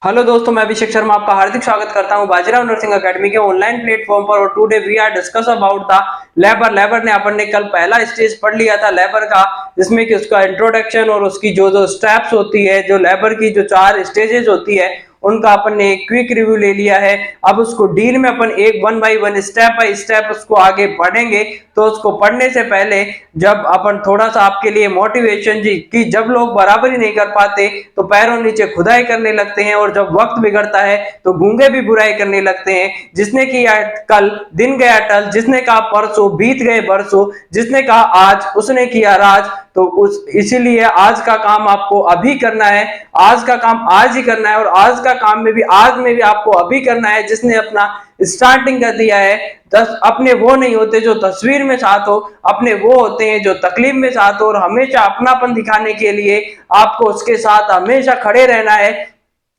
Hello दोस्तों, मैं अभिषेक शर्मा आपका हार्दिक स्वागत करता हूं बाजीराव नर्सिंग एकेडमी के ऑनलाइन प्लेटफॉर्म पर। और today we are discuss about the labour ने अपन ने कल पहला स्टेज पढ़ लिया था लेबर का, जिसमें कि उसका इंट्रोडक्शन और उसकी जो स्टेप्स होती है, जो लेबर की जो 4 स्टेजेस होती है, उनका अपन ने एक क्विक रिव्यू ले लिया है। अब उसको डील में अपन एक one by one step by step उसको आगे पढ़ेंगे। तो उसको पढ़ने से पहले जब अपन थोड़ा सा आपके लिए मोटिवेशन जी कि जब लोग बराबरी नहीं कर पाते तो पैरों नीचे खुदाई करने लगते हैं, और जब वक्त बिगड़ता है तो गूंगे भी बुराई करने लगते हैं। जिसने किया कल दिन गया टल, जिसने कहा परसों बीत गए बरसों, जिसने कहा आज उसने किया राज। तो उस इसीलिए आज का काम आपको अभी करना है, आज का काम आज ही करना है, और आज का काम में भी आज में भी आपको अभी करना है। जिसने अपना स्टार्टिंग कर दिया है, अपने वो नहीं होते जो तस्वीर में साथ हो, अपने वो होते हैं जो तकलीफ में साथ हो। और हमेशा अपनापन दिखाने के लिए आपको उसके साथ हमेशा खड़े रहना है।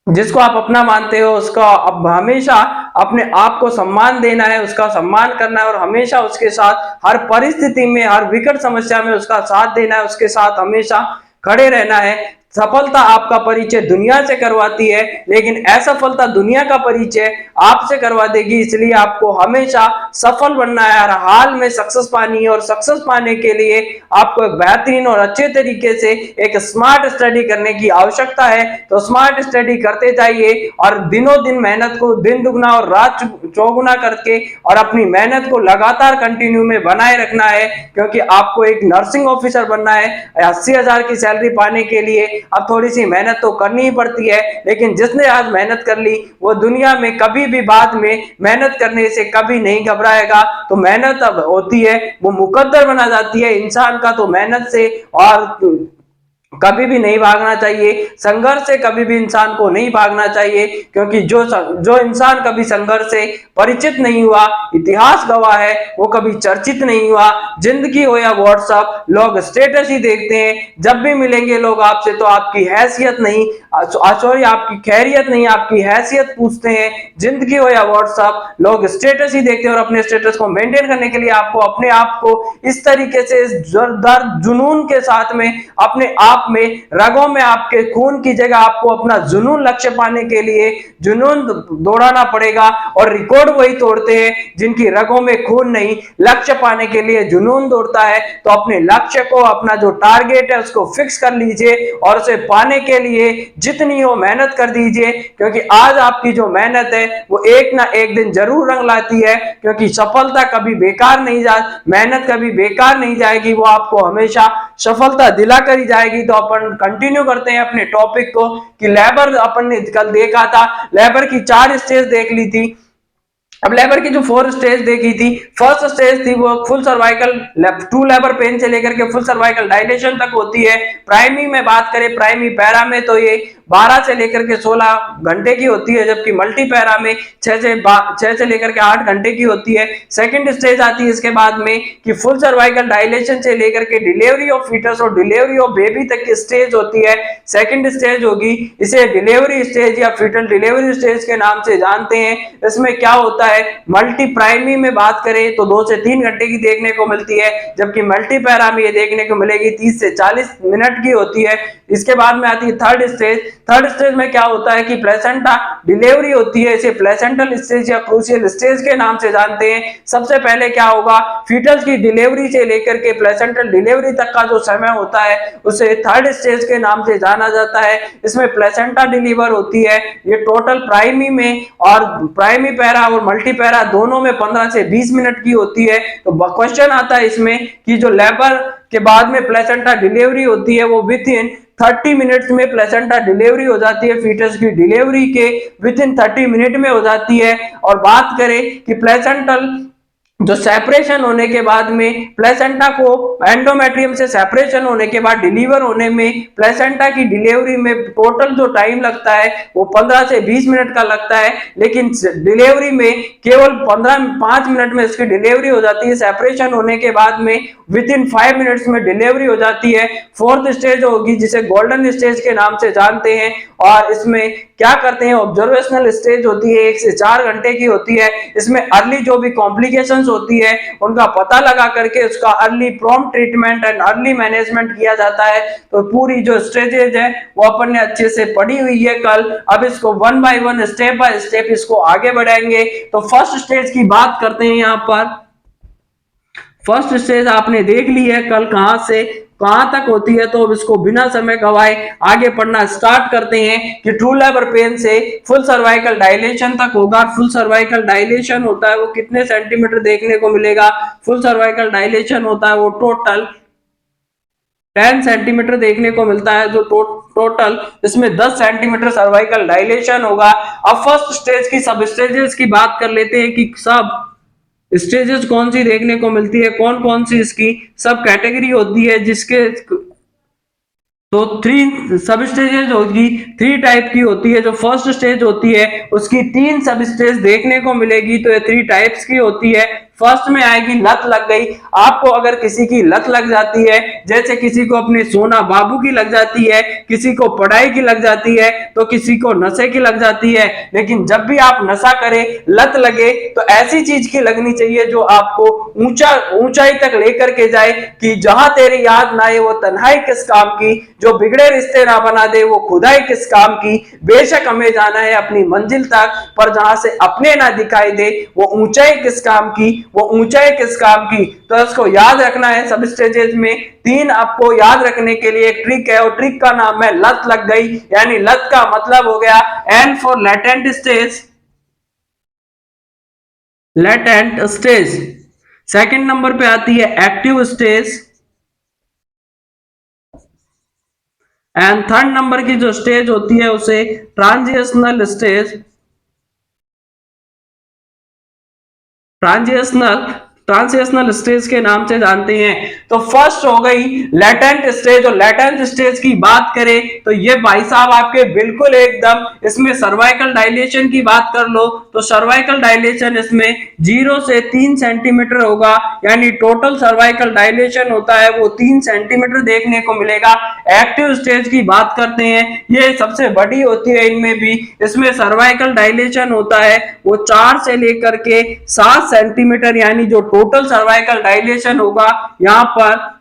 जिसको आप अपना मानते हो उसका अब हमेशा अपने आप को सम्मान देना है, उसका सम्मान करना है, और हमेशा उसके साथ हर परिस्थिति में, हर विकट समस्या में उसका साथ देना है, उसके साथ हमेशा खड़े रहना है। सफलता आपका परिचय दुनिया से करवाती है, लेकिन असफलता दुनिया का परिचय आपसे करवा देगी। इसलिए आपको हमेशा सफल बनना है, हर हाल में सक्सेस पानी है। और सक्सेस पाने के लिए आपको एक बेहतरीन और अच्छे तरीके से एक स्मार्ट स्टडी करने की आवश्यकता है। तो स्मार्ट स्टडी करते जाइए, और दिनों दिन मेहनत को दिन दुगना और रात चौगुना करके और अपनी मेहनत को लगातार कंटिन्यू में बनाए रखना है। क्योंकि आपको एक नर्सिंग ऑफिसर बनना है। 80,000 की सैलरी पाने के लिए अब थोड़ी सी मेहनत तो करनी ही पड़ती है, लेकिन जिसने आज मेहनत कर ली वो दुनिया में कभी भी बाद में मेहनत करने से कभी नहीं घबराएगा। तो मेहनत अब होती है वो मुकद्दर बना जाती है इंसान का, तो मेहनत से और कभी भी नहीं भागना चाहिए, संघर्ष से कभी भी इंसान को नहीं भागना चाहिए। क्योंकि जो इंसान कभी संघर्ष से परिचित नहीं हुआ, इतिहास गवाह है, वो कभी चर्चित नहीं हुआ। जिंदगी हो या व्हाट्सएप, लोग स्टेटस ही देखते हैं। जब भी मिलेंगे लोग आपसे तो आपकी हैसियत नहीं, सॉरी आपकी खैरियत नहीं, आपकी हैसियत पूछते हैं। जिंदगी हो या व्हाट्सएप, लोग स्टेटस ही देखते हैं, और अपने स्टेटस को मेंटेन करने के लिए आपको अपने आप को इस तरीके से जोरदार जुनून के साथ में अपने आप में रगों में आपके खून की जगह आपको अपना जुनून लक्ष्य पाने के लिए जुनून दौड़ाना पड़ेगा। और रिकॉर्ड वही तोड़ते हैं जिनकी रगों में खून नहीं, लक्ष्य पाने के लिए जुनून दौड़ता है। तो अपने लक्ष्य को, अपना जो टारगेट है उसको फिक्स कर लीजिए, और उसे पाने के लिए जितनी हो मेहनत कर दीजिए। क्योंकि आज आपकी जो मेहनत है वो एक ना एक दिन जरूर रंग लाती है। क्योंकि सफलता कभी बेकार नहीं जा मेहनत कभी बेकार नहीं जाएगी, वो आपको हमेशा सफलता दिला कर ही जाएगी। तो अपन कंटिन्यू करते हैं अपने टॉपिक को कि लेबर अपन ने कल देखा था, लेबर की 4 स्टेज देख ली थी। अब लेबर की जो 4 स्टेज देखी थी, फर्स्ट स्टेज थी वो फुल सर्वाइकल, 2 लेबर पेन से लेकर के फुल सर्वाइकल डायलेशन तक होती है। प्राइमरी में बात करें, प्राइमरी पैरा में तो ये 12 से लेकर के 16 घंटे की होती है, जबकि मल्टी पैरा में 6 से लेकर के 8 घंटे की होती है। सेकंड स्टेज आती है इसके बाद में कि फुल सर्वाइकल डायलेशन से लेकर के डिलीवरी ऑफ फीटस और डिलीवरी ऑफ बेबी तक की स्टेज होती है। सेकंड स्टेज होगी, इसे डिलीवरी स्टेज या फीटल डिलीवरी स्टेज के नाम से जानते हैं। इसमें क्या होता है, मल्टी प्राइमरी में बात करें तो 2 से 3 घंटे की देखने को मिलती है, जबकि मल्टी पैरा में ये देखने को मिलेगी 30 से 40 मिनट की होती है। इसके बाद में आती है थर्ड स्टेज। थर्ड स्टेज में क्या होता है कि प्लेसेंटा डिलीवरी होती है, इसे प्लेसेंटल स्टेज या क्रूशियल स्टेज के नाम से जानते हैं। सबसे पहले क्या होगा, फीटस की डिलीवरी से लेकर के प्लेसेंटल डिलीवरी तक का जो समय होता है उसे थर्ड स्टेज के नाम से जाना जाता है। इसमें प्लेसेंटा डिलीवर होती है। ये टोटल प्राइमरी में और प्राइमरी पैरा और मल्टी पैरा दोनों में 15 से 20 मिनट की होती है। तो क्वेश्चन आता है इसमें कि जो लेबर के बाद में प्लेसेंटा डिलीवरी होती है वो विद इन 30 मिनट्स में प्लेसेंटा डिलीवरी हो जाती है, फीटस की डिलीवरी के विद इन 30 मिनट में हो जाती है। और बात करें कि प्लेसेंटल जो सेपरेशन होने के बाद में प्लेसेंटा को एंडोमेट्रियम से सेपरेशन होने के बाद डिलीवर होने में प्लेसेंटा की डिलीवरी में टोटल जो टाइम लगता है वो 15 से 20 मिनट का लगता है, लेकिन डिलीवरी में केवल 5 मिनट में इसकी डिलीवरी हो जाती है। सेपरेशन होने के बाद में विद इन 5 मिनट्स में डिलीवरी हो जाती है। फोर्थ स्टेज होगी जिसे गोल्डन स्टेज के नाम से जानते हैं, और इसमें क्या करते हैं, ऑब्जर्वेशनल स्टेज होती है 1 से 4 घंटे की होती है। इसमें अर्ली जो भी कॉम्प्लिकेशंस होती है उनका पता लगा करके उसका early prompt treatment and early management किया जाता है। तो पूरी जो स्टेजेज है वो अपन ने अच्छे से पढ़ी हुई है कल। अब इसको one by one step by step इसको आगे बढ़ाएंगे। तो फर्स्ट स्टेज की बात करते हैं। यहाँ पर फर्स्ट स्टेज आपने देख ली है कल कहां से कहां तक होती है, तो अब इसको बिना समय गवाए आगे पढ़ना स्टार्ट करते हैं कि ट्रू लेबर पेन से फुल सर्वाइकल डायलेशन तक होगा। फुल सर्वाइकल डायलेशन होता है वो कितने सेंटीमीटर देखने को मिलेगा, फुल सर्वाइकल डायलेशन होता है वो टोटल 10 सेंटीमीटर देखने को मिलता है, जो टोटल इसमें 10 सेंटीमीटर सर्वाइकल डायलेशन होगा। अब फर्स्ट स्टेज की सब स्टेजेस की बात कर लेते हैं कि सब स्टेजेस कौन सी देखने को मिलती है, कौन कौन सी इसकी सब कैटेगरी होती है। जिसके तो 3 सब स्टेजेस होगी, 3 टाइप की होती है। जो फर्स्ट स्टेज होती है उसकी 3 सब स्टेज देखने को मिलेगी, तो ये 3 टाइप्स की होती है। फर्स्ट में आएगी लत लग गई। आपको अगर किसी की लत लग जाती है, जैसे किसी को अपने सोना बाबू की लग जाती है, किसी को पढ़ाई की लग जाती है, तो किसी को नशे की लग जाती है। लेकिन जब भी आप नशा करें, लत लगे, तो ऐसी चीज की लगनी चाहिए जो आपको ऊंचाई तक लेकर के जाए कि जहां तेरी याद ना आए वो तन्हाई किस काम की, जो बिगड़े रिश्ते ना बना दे वो खुदाई किस काम की। बेशक हमें जाना है अपनी मंजिल तक, पर जहां से अपने ना दिखाई दे वो ऊंचाई किस काम की, वो ऊंचाई किस काम की। तो इसको याद रखना है। सब स्टेजेस में 3 आपको याद रखने के लिए एक ट्रिक है, और ट्रिक का नाम है लत लग गई। यानी लत का मतलब हो गया L for latent stage, latent stage. Second number पे आती है active stage, and third number की जो स्टेज होती है उसे ट्रांजिशनल स्टेज, ट्रांजिशनल स्टेज के नाम से जानते हैं। तो फर्स्ट हो गई लेटेंट स्टेज, और लेटेंट स्टेज की बात करें तो ये भाई साहब आपके बिल्कुल एकदम, इसमें सर्वाइकल डायलेशन की बात कर लो तो सर्वाइकल डायलेशन इसमें 0 से 3 सेंटीमीटर होगा। यानी टोटल सर्वाइकल डायलेशन होता है वो 3 सेंटीमीटर देखने को मिलेगा। एक्टिव स्टेज की बात करते हैं, ये सबसे बड़ी होती है इनमें भी। इसमें सर्वाइकल डायलेशन होता है वो 4 से लेकर के 7 सेंटीमीटर, यानी जो टोटल सर्वाइकल डायलेशन होगा यहाँ पर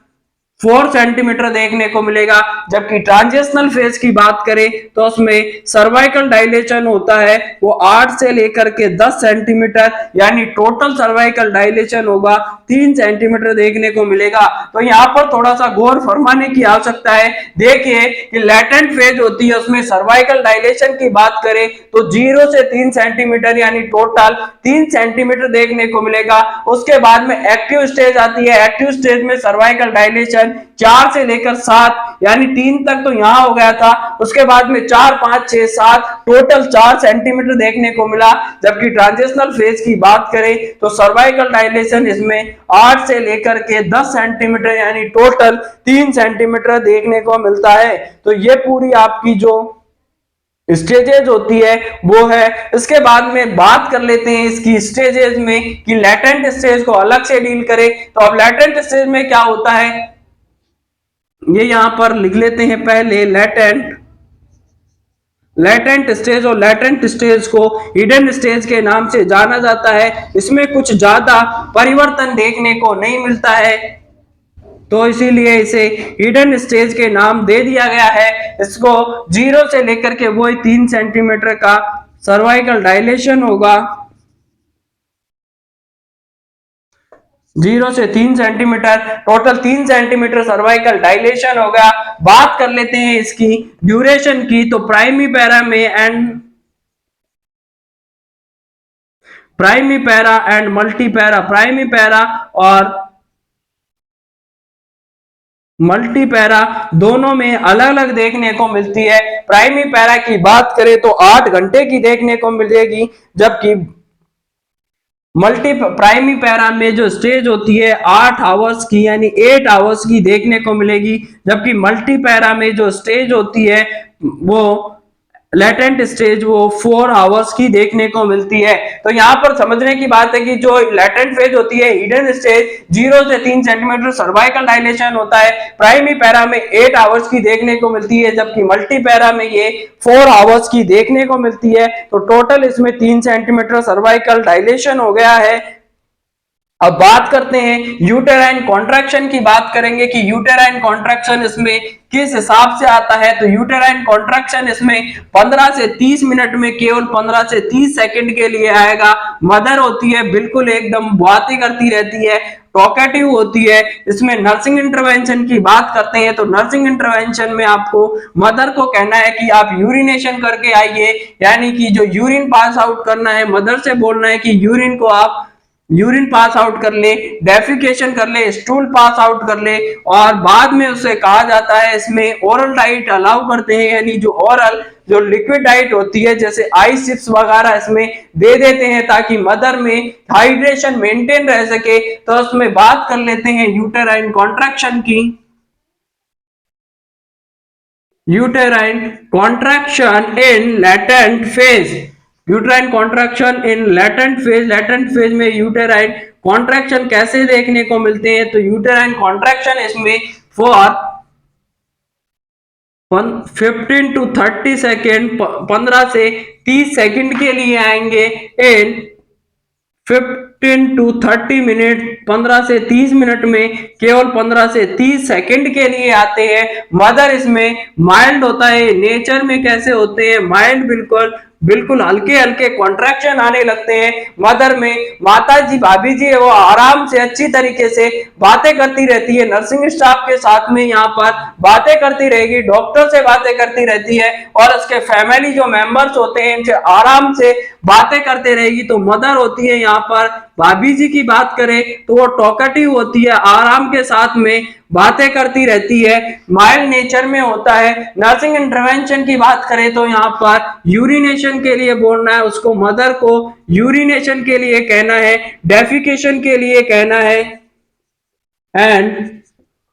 4 सेंटीमीटर देखने को मिलेगा। जबकि ट्रांजिशनल फेज की बात करें तो उसमें सर्वाइकल डायलेशन होता है वो 8 से लेकर के 10 सेंटीमीटर, यानी टोटल सर्वाइकल डायलेशन होगा 3 सेंटीमीटर देखने को मिलेगा। तो यहाँ पर थोड़ा सा गौर फरमाने की आवश्यकता है। देखिए कि लेटेंट फेज होती है उसमें सर्वाइकल डायलेशन की बात करें तो 0 से 3 सेंटीमीटर, यानी टोटल 3 सेंटीमीटर देखने को मिलेगा। उसके बाद में एक्टिव स्टेज आती है। एक्टिव स्टेज में सर्वाइकल डायलेशन 4 से लेकर 7, यानी 3 तक तो यहां हो गया था। उसके बाद में 4, 5, 6, 7 टोटल 4 सेंटीमीटर देखने को मिला। जबकि ट्रांजिशनल फेज की बात करें तो सर्वाइकल डायलेशन इसमें 8 से लेकर के 10 सेंटीमीटर, यानी टोटल 3 सेंटीमीटर देखने को मिलता है। तो ये पूरी आपकी जो स्टेजेस होती है वो है। इसके बाद में बात कर लेते हैं इसकी स्टेजेस में कि लेटेंट स्टेज को अलग से डील करें। तो अब लेटेंट स्टेज में क्या होता है ये यहां पर लिख लेते हैं पहले। लेटेंट स्टेज, और लेटेंट स्टेज को हिडन स्टेज के नाम से जाना जाता है। इसमें कुछ ज्यादा परिवर्तन देखने को नहीं मिलता है, तो इसीलिए इसे हिडन स्टेज के नाम दे दिया गया है। इसको 0 से लेकर के वही 3 सेंटीमीटर का सर्वाइकल डायलेशन होगा, 0 से 3 centimetre, total 3 centimetre cervical dilation होगा। बात कर लेते हैं इसकी ड्यूरेशन की। तो primary para and multi para, primary para और मल्टी पैरा दोनों में अलग अलग देखने को मिलती है। प्राइमरी पैरा की बात करें तो 8 घंटे की देखने को मिलेगी, जबकि प्राइमरी पैरा में जो स्टेज होती है 8 आवर्स की, यानी 8 आवर्स की देखने को मिलेगी। जबकि मल्टी पैरा में जो स्टेज होती है वो लेटेंट स्टेज वो 4 आवर्स की देखने को मिलती है। तो यहाँ पर समझने की बात है कि जो लेटेंट फेज होती है, हिडन स्टेज 0 से 3 सेंटीमीटर सर्वाइकल डायलेशन होता है, प्राइमरी पैरा में 8 आवर्स की देखने को मिलती है, जबकि मल्टी पैरा में ये 4 आवर्स की देखने को मिलती है। तो टोटल इसमें 3 सेंटीमीटर सर्वाइकल डायलेशन हो गया है। अब बात करते हैं यूटेराइन कॉन्ट्रैक्शन की, बात करेंगे कि यूटेराइन कॉन्ट्रैक्शन इसमें किस हिसाब से आता है। तो यूटेराइन कॉन्ट्रैक्शन इसमें 15 से 30 मिनट में केवल 15 से 30 सेकंड के लिए आएगा। मदर होती है बिल्कुल एकदम बातें करती रहती है, टॉकेटिव होती है। इसमें नर्सिंग इंटरवेंशन की बात करते हैं तो नर्सिंग इंटरवेंशन में आपको मदर को कहना है कि आप यूरिनेशन करके आइए, यानी कि जो यूरिन पास आउट करना है, मदर से बोलना है कि यूरिन को आप यूरिन पास आउट कर ले, डेफिकेशन कर ले, स्टूल पास आउट कर ले। और बाद में उसे कहा जाता है, इसमें ओरल डाइट अलाउ करते हैं, यानी जो ओरल जो लिक्विड डाइट होती है जैसे आइस चिप्स वगैरह इसमें दे देते हैं ताकि मदर में हाइड्रेशन मेंटेन रह सके। तो उसमें बात कर लेते हैं यूटेराइन कॉन्ट्रैक्शन की। यूटेराइन कॉन्ट्रैक्शन इन लैटेंट फेज, यूटेराइन कॉन्ट्रैक्शन इन लैटेंट फेज, लैटेंट फेज में यूटेराइन कॉन्ट्रैक्शन कैसे देखने को मिलते हैं। तो यूटेराइन कॉन्ट्रैक्शन इसमें फॉर 15 to 30 सेकेंड, 15 से 30 सेकेंड के लिए आएंगे। इन 15 to 30 मिनट, 15 से 30 मिनट में केवल 15 से 30 सेकंड के लिए आते हैं। मदर इसमें माइल्ड होता है, नेचर में कैसे होते हैं माइल्ड, बिल्कुल बिल्कुल हल्के हल्के कॉन्ट्रैक्शन आने लगते हैं मदर में। माता जी भाभी जी है वो आराम से अच्छी तरीके से बातें करती रहती है, नर्सिंग स्टाफ के साथ में यहाँ पर बातें करती रहेगी, डॉक्टर से बातें करती रहती है और उसके फैमिली जो मेंबर्स होते हैं इनसे आराम से बातें करते रहेगी। तो मदर होती है यहाँ पर, भाभी जी की बात करें तो वो टॉकेटिव होती है, आराम के साथ में बातें करती रहती है, माइल्ड नेचर में होता है। नर्सिंग इंटरवेंशन की बात करें तो यहाँ पर यूरिनेशन के लिए बोलना है उसको, मदर को यूरिनेशन के लिए कहना है, डेफिकेशन के लिए कहना है, and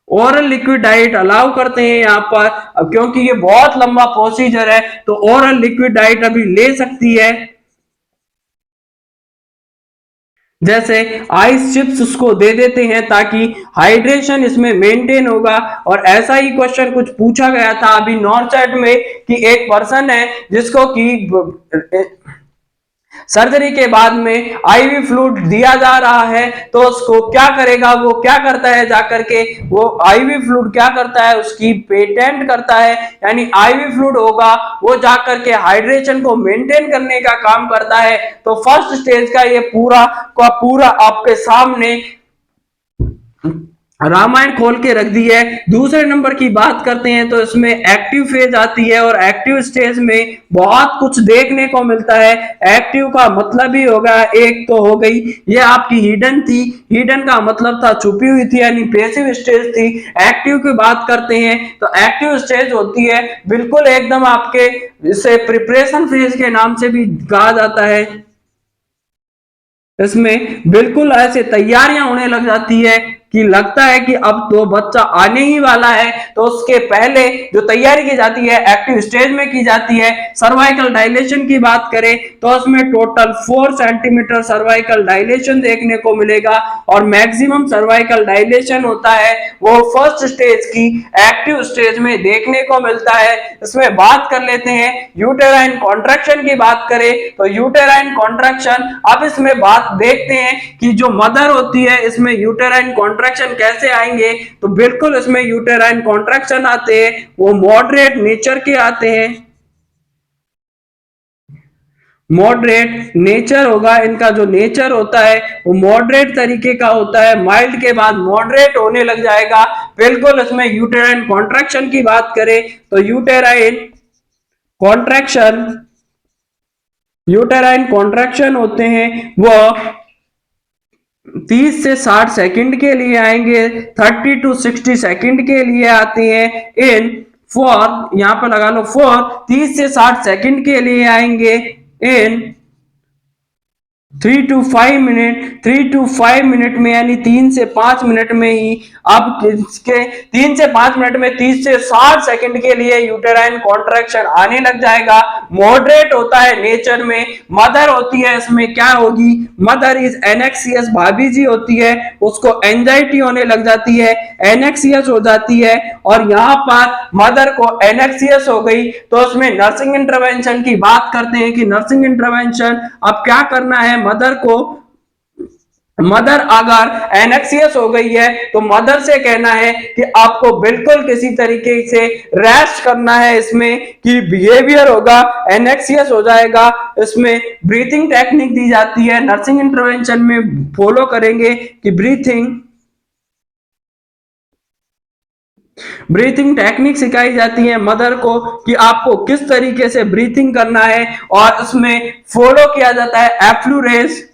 oral liquid diet allow करते हैं यहाँ पर। अब क्योंकि ये बहुत लंबा प्रोसीजर है तो ओरल लिक्विड डाइट अभी ले सकती है, जैसे आइस चिप्स उसको दे देते हैं ताकि हाइड्रेशन इसमें मेंटेन होगा। और ऐसा ही क्वेश्चन कुछ पूछा गया था अभी नॉर्थ में कि एक पर्सन है जिसको कि सर्जरी के बाद में आईवी फ्लूइड दिया जा रहा है, तो उसको क्या करेगा, वो क्या करता है जाकर के, वो आईवी फ्लूइड क्या करता है उसकी पेटेंट करता है, यानी आईवी फ्लूइड होगा वो जाकर के हाइड्रेशन को मेंटेन करने का काम करता है। तो फर्स्ट स्टेज का ये पूरा का पूरा आपके सामने रामायण खोल के रख दी है। दूसरे नंबर की बात करते हैं तो इसमें एक्टिव फेज आती है और एक्टिव स्टेज में बहुत कुछ देखने को मिलता है। एक्टिव का मतलब ही होगा, एक तो हो गई ये आपकी हिडन थी, हिडन का मतलब था छुपी हुई थी यानी पैसिव स्टेज थी। एक्टिव की बात करते हैं तो एक्टिव स्टेज होती है बिल्कुल एकदम आपके, इसे प्रिपरेशन फेज के नाम से भी कहा जाता है। इसमें बिल्कुल ऐसे तैयारियां होने लग जाती है कि लगता है कि अब तो बच्चा आने ही वाला है, तो उसके पहले जो तैयारी की जाती है एक्टिव स्टेज में की जाती है। सर्वाइकल डायलेशन की बात करें तो उसमें टोटल 4 सेंटीमीटर सर्वाइकल डायलेशन देखने को मिलेगा और मैक्सिमम सर्वाइकल डायलेशन होता है वो फर्स्ट स्टेज की एक्टिव स्टेज में देखने को मिलता है। इसमें बात कर लेते हैं यूटेराइन कॉन्ट्रैक्शन की बात करें तो यूटेराइन कॉन्ट्रैक्शन, अब इसमें बात देखते हैं कि जो मदर होती है इसमें यूटेराइन कॉन्ट्रैक्शन कैसे आएंगे। तो बिल्कुल इसमें यूटेराइन कॉन्ट्रैक्शन आते हैं वो मॉडरेट नेचर के आते हैं, मॉडरेट नेचर होगा इनका, जो नेचर होता है वो मॉडरेट तरीके का होता है, माइल्ड के बाद मॉडरेट होने लग जाएगा। बिल्कुल इसमें यूटेराइन कॉन्ट्रैक्शन की बात करें तो यूटेराइन कॉन्ट्रैक्शन होते हैं वो 30 से 60 सेकंड के लिए आएंगे, 30 to 60 सेकंड के लिए आते हैं। इन फॉर, यहां पर लगा लो फॉर, 30 से 60 सेकंड के लिए आएंगे। इन 3 to 5 मिनट, 3 to 5 मिनट में यानी 3 से 5 मिनट में ही, अब इसके 3 से 5 मिनट में 30 से 60 सेकंड के लिए यूटेराइन कॉन्ट्रैक्शन आने लग जाएगा। मॉडरेट होता है नेचर में। मदर होती है इसमें क्या होगी, मदर इज एनेक्सियस, भाभी जी होती है उसको एंजाइटी होने लग जाती है, एनेक्सियस हो जाती है। और यहाँ पर मदर को एनेक्सियस हो गई तो उसमें नर्सिंग इंटरवेंशन की बात करते हैं कि नर्सिंग इंटरवेंशन अब क्या करना है मदर को। मदर अगर एनेक्सियस हो गई है तो मदर से कहना है कि आपको बिल्कुल किसी तरीके से रेस्ट करना है, इसमें कि बिहेवियर होगा एनेक्सियस हो जाएगा। इसमें ब्रीथिंग टेक्निक दी जाती है, नर्सिंग इंटरवेंशन में फॉलो करेंगे कि ब्रीथिंग टेक्निक सिखाई जाती है मदर को कि आपको किस तरीके से ब्रीथिंग करना है। और उसमें फॉलो किया जाता है एफ्लूरेज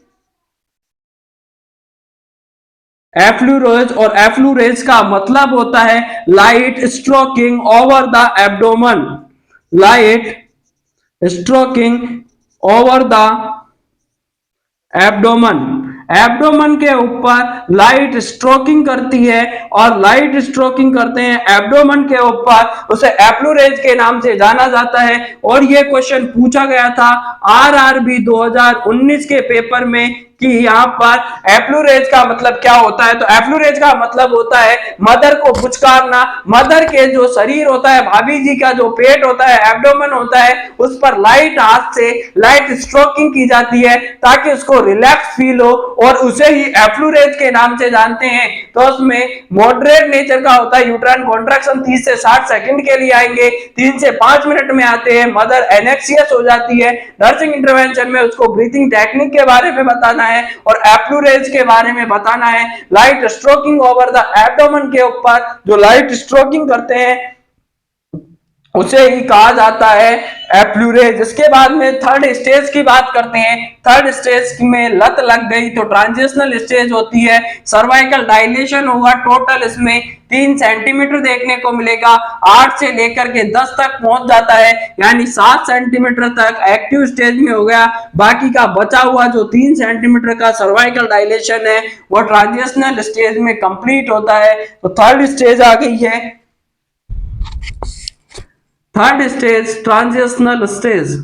और एफ्लूरेज का मतलब होता है light stroking over the abdomen, light stroking over the abdomen, abdomen के ऊपर लाइट स्ट्रोकिंग करती है और लाइट स्ट्रोकिंग करते हैं एब्डोमन के ऊपर, उसे एफ्लूरेज के नाम से जाना जाता है। और ये क्वेश्चन पूछा गया था आरआरबी 2019 के पेपर में कि यहाँ पर एफ्लूरेज का मतलब क्या होता है। तो एफ्लूरेज का मतलब होता है मदर को पुचकारना, मदर के जो शरीर होता है, भाभी जी का जो पेट होता है, एब्डोमेन होता है, उस पर लाइट हाथ से लाइट स्ट्रोकिंग की जाती है ताकि उसको रिलैक्स फील हो और उसे ही एफ्लूरेज के नाम से जानते हैं। तो उसमें मॉडरेट नेचर का होता है, यूट्राइन कॉन्ट्रैक्शन 30 से 60 सेकंड के लिए आएंगे, 3 से 5 मिनट में आते हैं, मदर एनेक्सियस हो जाती है। नर्सिंग इंटरवेंशन में उसको ब्रीथिंग टेक्निक के बारे में बताना है और एफ्लूरेज के बारे में बताना है। Light stroking over the abdomen के ऊपर जो लाइट स्ट्रोकिंग करते हैं उसे ही कहा जाता है एफ्लूरेज। इसके बाद में थर्ड स्टेज की बात करते हैं। थर्ड स्टेज में लत लग गई तो ट्रांजिशनल स्टेज होती है, सर्वाइकल डायलेशन होगा, टोटल इसमें 3 सेंटीमीटर देखने को मिलेगा, 8 से लेकर के 10 तक पहुंच जाता है, यानी 7 सेंटीमीटर तक एक्टिव स्टेज में हो गया। बाकी का बचा हुआ जो 3 सेंटीमीटर का सर्वाइकल डायलेशन है वो ट्रांजिशनल स्टेज में कंप्लीट होता है। तो थर्ड स्टेज आ गई है, third stage transitional stage,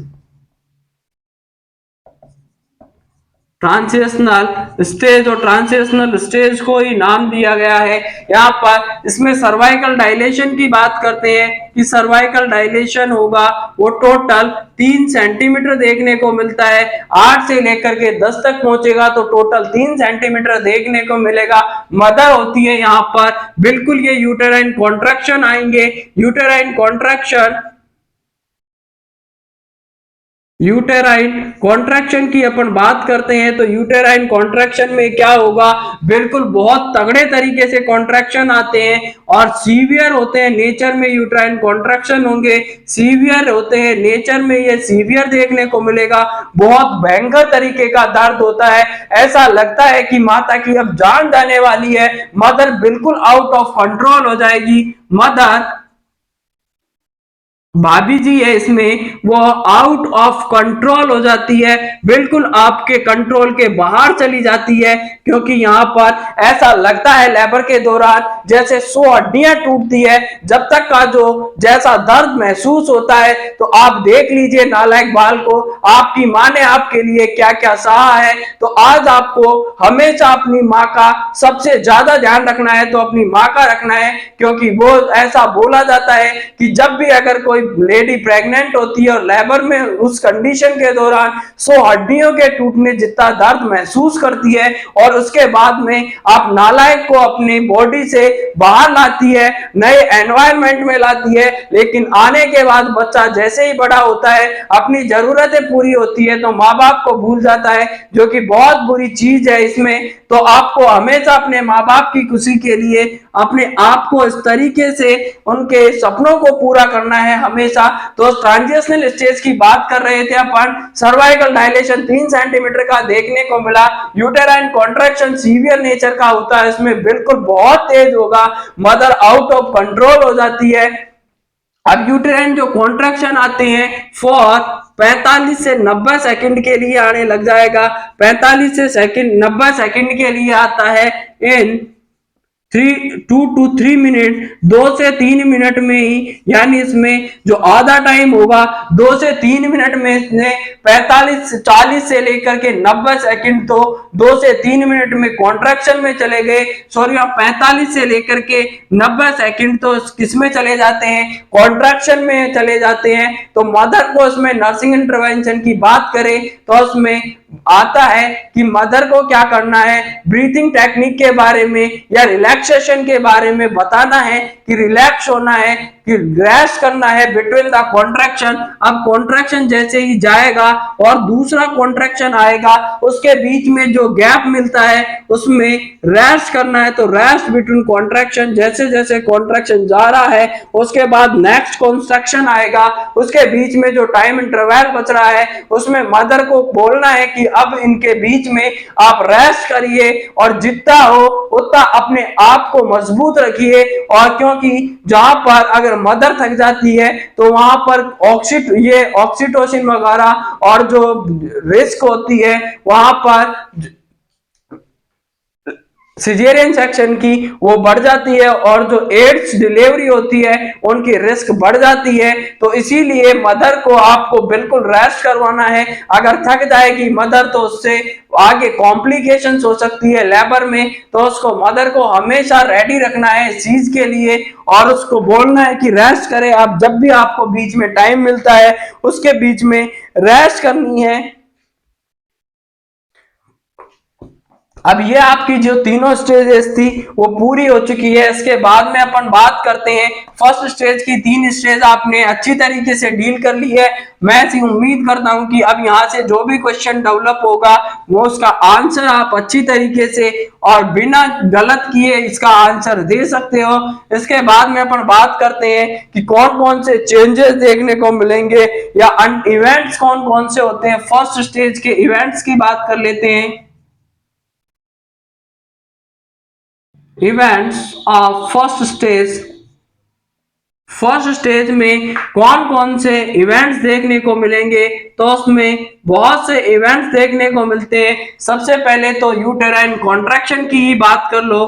transitional stage और ट्रांजिशनल स्टेज को ही नाम दिया गया है। यहाँ पर इसमें सर्वाइकल डायलेशन की बात करते हैं कि सर्वाइकल डायलेशन होगा वो टोटल 3 सेंटीमीटर देखने को मिलता है, 8 से लेकर के 10 तक पहुंचेगा तो टोटल 3 सेंटीमीटर देखने को मिलेगा। मदर होती है यहाँ पर, बिल्कुल ये यूटेराइन कॉन्ट्रैक्शन आएंगे, यूटेराइन कॉन्ट्रैक्शन, यूटेराइन कॉन्ट्रैक्शन की अपन बात करते हैं तो यूटेराइन कॉन्ट्रैक्शन में क्या होगा, बिल्कुल बहुत तगड़े तरीके से कॉन्ट्रैक्शन आते हैं और सीवियर होते हैं नेचर में, यूटेराइन कॉन्ट्रैक्शन होंगे सीवियर होते हैं नेचर में, ये सीवियर देखने को मिलेगा, बहुत भयंकर तरीके का दर्द होता है, ऐसा लगता है कि माता की अब जान जाने वाली है, मदर बिल्कुल आउट ऑफ कंट्रोल हो जाएगी, मदर भाभी जी है इसमें वो आउट ऑफ कंट्रोल हो जाती है, बिल्कुल आपके कंट्रोल के बाहर चली जाती है, क्योंकि यहाँ पर ऐसा लगता है लेबर के दौरान जैसे 100 हड्डियां टूटती है। जब तक का जो जैसा दर्द महसूस होता है तो आप देख लीजिए नालायक बाल को, आपकी माँ ने आपके लिए क्या क्या सहा है। तो आज आपको हमेशा अपनी माँ का सबसे ज्यादा ध्यान रखना है, तो अपनी माँ का रखना है, क्योंकि वो ऐसा बोला जाता है कि जब भी अगर कोई लेडी प्रेग्नेंट होती है और लेबर में उस कंडीशन के दौरान 100 हड्डियों के टूटने जितना दर्द महसूस करती है और उसके बाद में आप नालायक को अपनी बॉडी से बाहर लाती है, नए एनवायरनमेंट में लाती है, लेकिन आने के बाद बच्चा जैसे ही बड़ा होता है अपनी जरूरतें पूरी होती है तो माँ बाप को भूल जाता है, जो कि बहुत बुरी चीज है इसमें। तो आपको हमेशा अपने माँ बाप की खुशी के लिए अपने आप को इस तरीके से उनके सपनों को पूरा करना है हमेशा। तो ट्रांजिशनल स्टेज की बात कर रहे थे अपन, सर्वाइकल डायलेशन 3 सेंटीमीटर का देखने को मिला, यूटेराइन कॉन्ट्रैक्शन सीवियर नेचर का होता है, इसमें बिल्कुल बहुत तेज होगा, मदर आउट ऑफ कंट्रोल हो जाती है। अब यूटेराइन जो कॉन्ट्रैक्शन आते हैं फॉर 45 से 90 सेकंड के लिए आने लग जाएगा, 45 से 90 सेकंड के लिए आता है इन 2 to 3 मिनट, 2 से 3 मिनट में ही, यानी इसमें जो आधा टाइम होगा 2 से 3 मिनट में इसने 40 से लेकर के 90 सेकंड तो 2 से 3 मिनट में कॉन्ट्रैक्शन में चले गए, सॉरी 45 से लेकर के 90 सेकंड तो किसमें चले जाते हैं, कॉन्ट्रैक्शन में चले जाते हैं। तो मदर को इसमें नर्सिंग इंटरवेंशन की बात करें तो उसमें आता है कि मदर को क्या करना है, ब्रीथिंग टेक्निक के बारे में या रिलैक्सेशन के बारे में बताना है कि रिलैक्स होना है, कि रेस्ट करना है बिटवीन द कॉन्ट्रैक्शन। अब कॉन्ट्रैक्शन जैसे ही जाएगा और दूसरा कॉन्ट्रैक्शन आएगा, उसके बीच में जो गैप मिलता है उसमें रेस्ट करना है। तो रेस्ट बिटवीन कॉन्ट्रैक्शन, जैसे जैसे कॉन्ट्रैक्शन जा रहा है उसके बाद नेक्स्ट कॉन्ट्रैक्शन आएगा, उसके बीच में जो टाइम इंटरवल बच रहा है उसमें मदर को बोलना है कि अब इनके बीच में आप रेस्ट करिए और जितना हो उतना अपने आप को मजबूत रखिए। और क्योंकि जहां पर अगर मदर थक जाती है तो वहां पर ऑक्सीटोसिन वगैरह और जो रिस्क होती है वहां पर सिजेरियन सेक्शन की वो बढ़ जाती है और जो एड्स डिलीवरी होती है उनकी रिस्क बढ़ जाती है। तो इसीलिए मदर को आपको बिल्कुल रेस्ट करवाना है। अगर थक जाएगी मदर तो उससे आगे कॉम्प्लिकेशंस हो सकती है लेबर में, तो उसको मदर को हमेशा रेडी रखना है इस चीज के लिए और उसको बोलना है कि रेस्ट करे। आप जब भी आपको बीच में टाइम मिलता है उसके बीच में रेस्ट करनी है। अब ये आपकी जो तीनों स्टेजेस थी वो पूरी हो चुकी है। इसके बाद में अपन बात करते हैं फर्स्ट स्टेज की। 3 स्टेज आपने अच्छी तरीके से डील कर ली है। मैं ऐसी उम्मीद करता हूं कि अब यहाँ से जो भी क्वेश्चन डेवलप होगा वो उसका आंसर आप अच्छी तरीके से और बिना गलत किए इसका आंसर दे सकते हो। इसके बाद में अपन बात करते हैं कि कौन कौन से चेंजेस देखने को मिलेंगे या इवेंट्स कौन कौन से होते हैं। फर्स्ट स्टेज के इवेंट्स की बात कर लेते हैं। इवेंट्स ऑफ फर्स्ट स्टेज में कौन कौन से इवेंट्स देखने को मिलेंगे, तो उसमें बहुत से इवेंट्स देखने को मिलते हैं। सबसे पहले तो यूटेराइन कॉन्ट्रैक्शन की ही बात कर लो।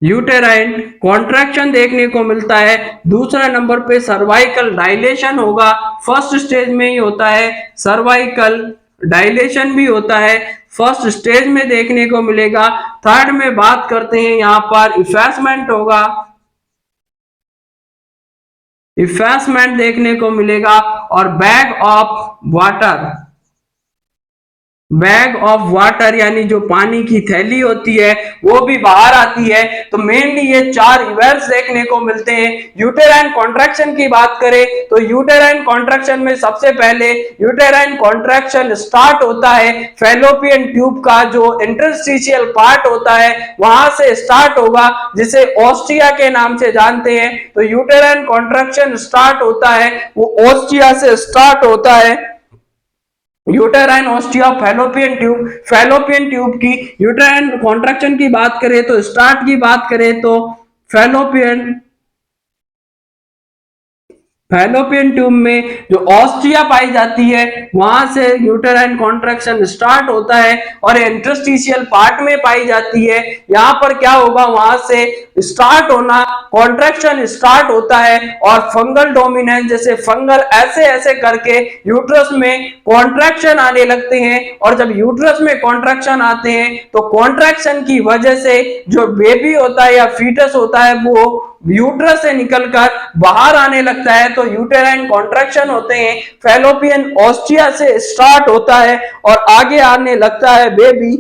यूटेराइन कॉन्ट्रैक्शन देखने को मिलता है। दूसरा नंबर पे सर्वाइकल डायलेशन होगा, फर्स्ट स्टेज में ही होता है। सर्वाइकल डायलेशन भी होता है, फर्स्ट स्टेज में देखने को मिलेगा। थर्ड में बात करते हैं यहां पर इफेसमेंट होगा, इफेसमेंट देखने को मिलेगा। और bag of water, bag of water यानी जो पानी की थैली होती है वो भी बाहर आती है। तो मेनली ये 4 इवेंट्स देखने को मिलते हैं। यूटेराइन कॉन्ट्रैक्शन की बात करें तो यूटेराइन कॉन्ट्रैक्शन में सबसे पहले यूटेराइन कॉन्ट्रैक्शन स्टार्ट होता है फैलोपियन ट्यूब का जो इंटरस्टिशियल पार्ट होता है वहां से स्टार्ट होगा, जिसे ऑस्टिया के नाम से जानते हैं। तो यूटेराइन कॉन्ट्रैक्शन स्टार्ट होता है वो ऑस्टिया से स्टार्ट होता है। यूटेराइन ऑस्टिया फैलोपियन ट्यूब की यूटेराइन कॉन्ट्रैक्शन की बात करें तो स्टार्ट की बात करें तो फैलोपियन ट्यूब में जो ऑस्टिया पाई जाती है वहां से यूटेराइन कॉन्ट्रैक्शन स्टार्ट होता है और इंटरस्टिशियल पार्ट में पाई जाती है। यहां पर क्या होगा, वहां से स्टार्ट होना, कॉन्ट्रैक्शन स्टार्ट होता है और फंगल डोमिनेंस, जैसे फंगल ऐसे ऐसे करके यूट्रस में कॉन्ट्रैक्शन आने लगते हैं। और जब यूट्रस में कॉन्ट्रैक्शन आते हैं तो कॉन्ट्रैक्शन की वजह से जो बेबी होता है या फीटस होता है वो यूट्रस से निकलकर बाहर आने लगता है। तो यूटेराइन कॉन्ट्रैक्शन होते हैं, फैलोपियन ऑस्टिया से स्टार्ट होता है और आगे आने लगता है बेबी।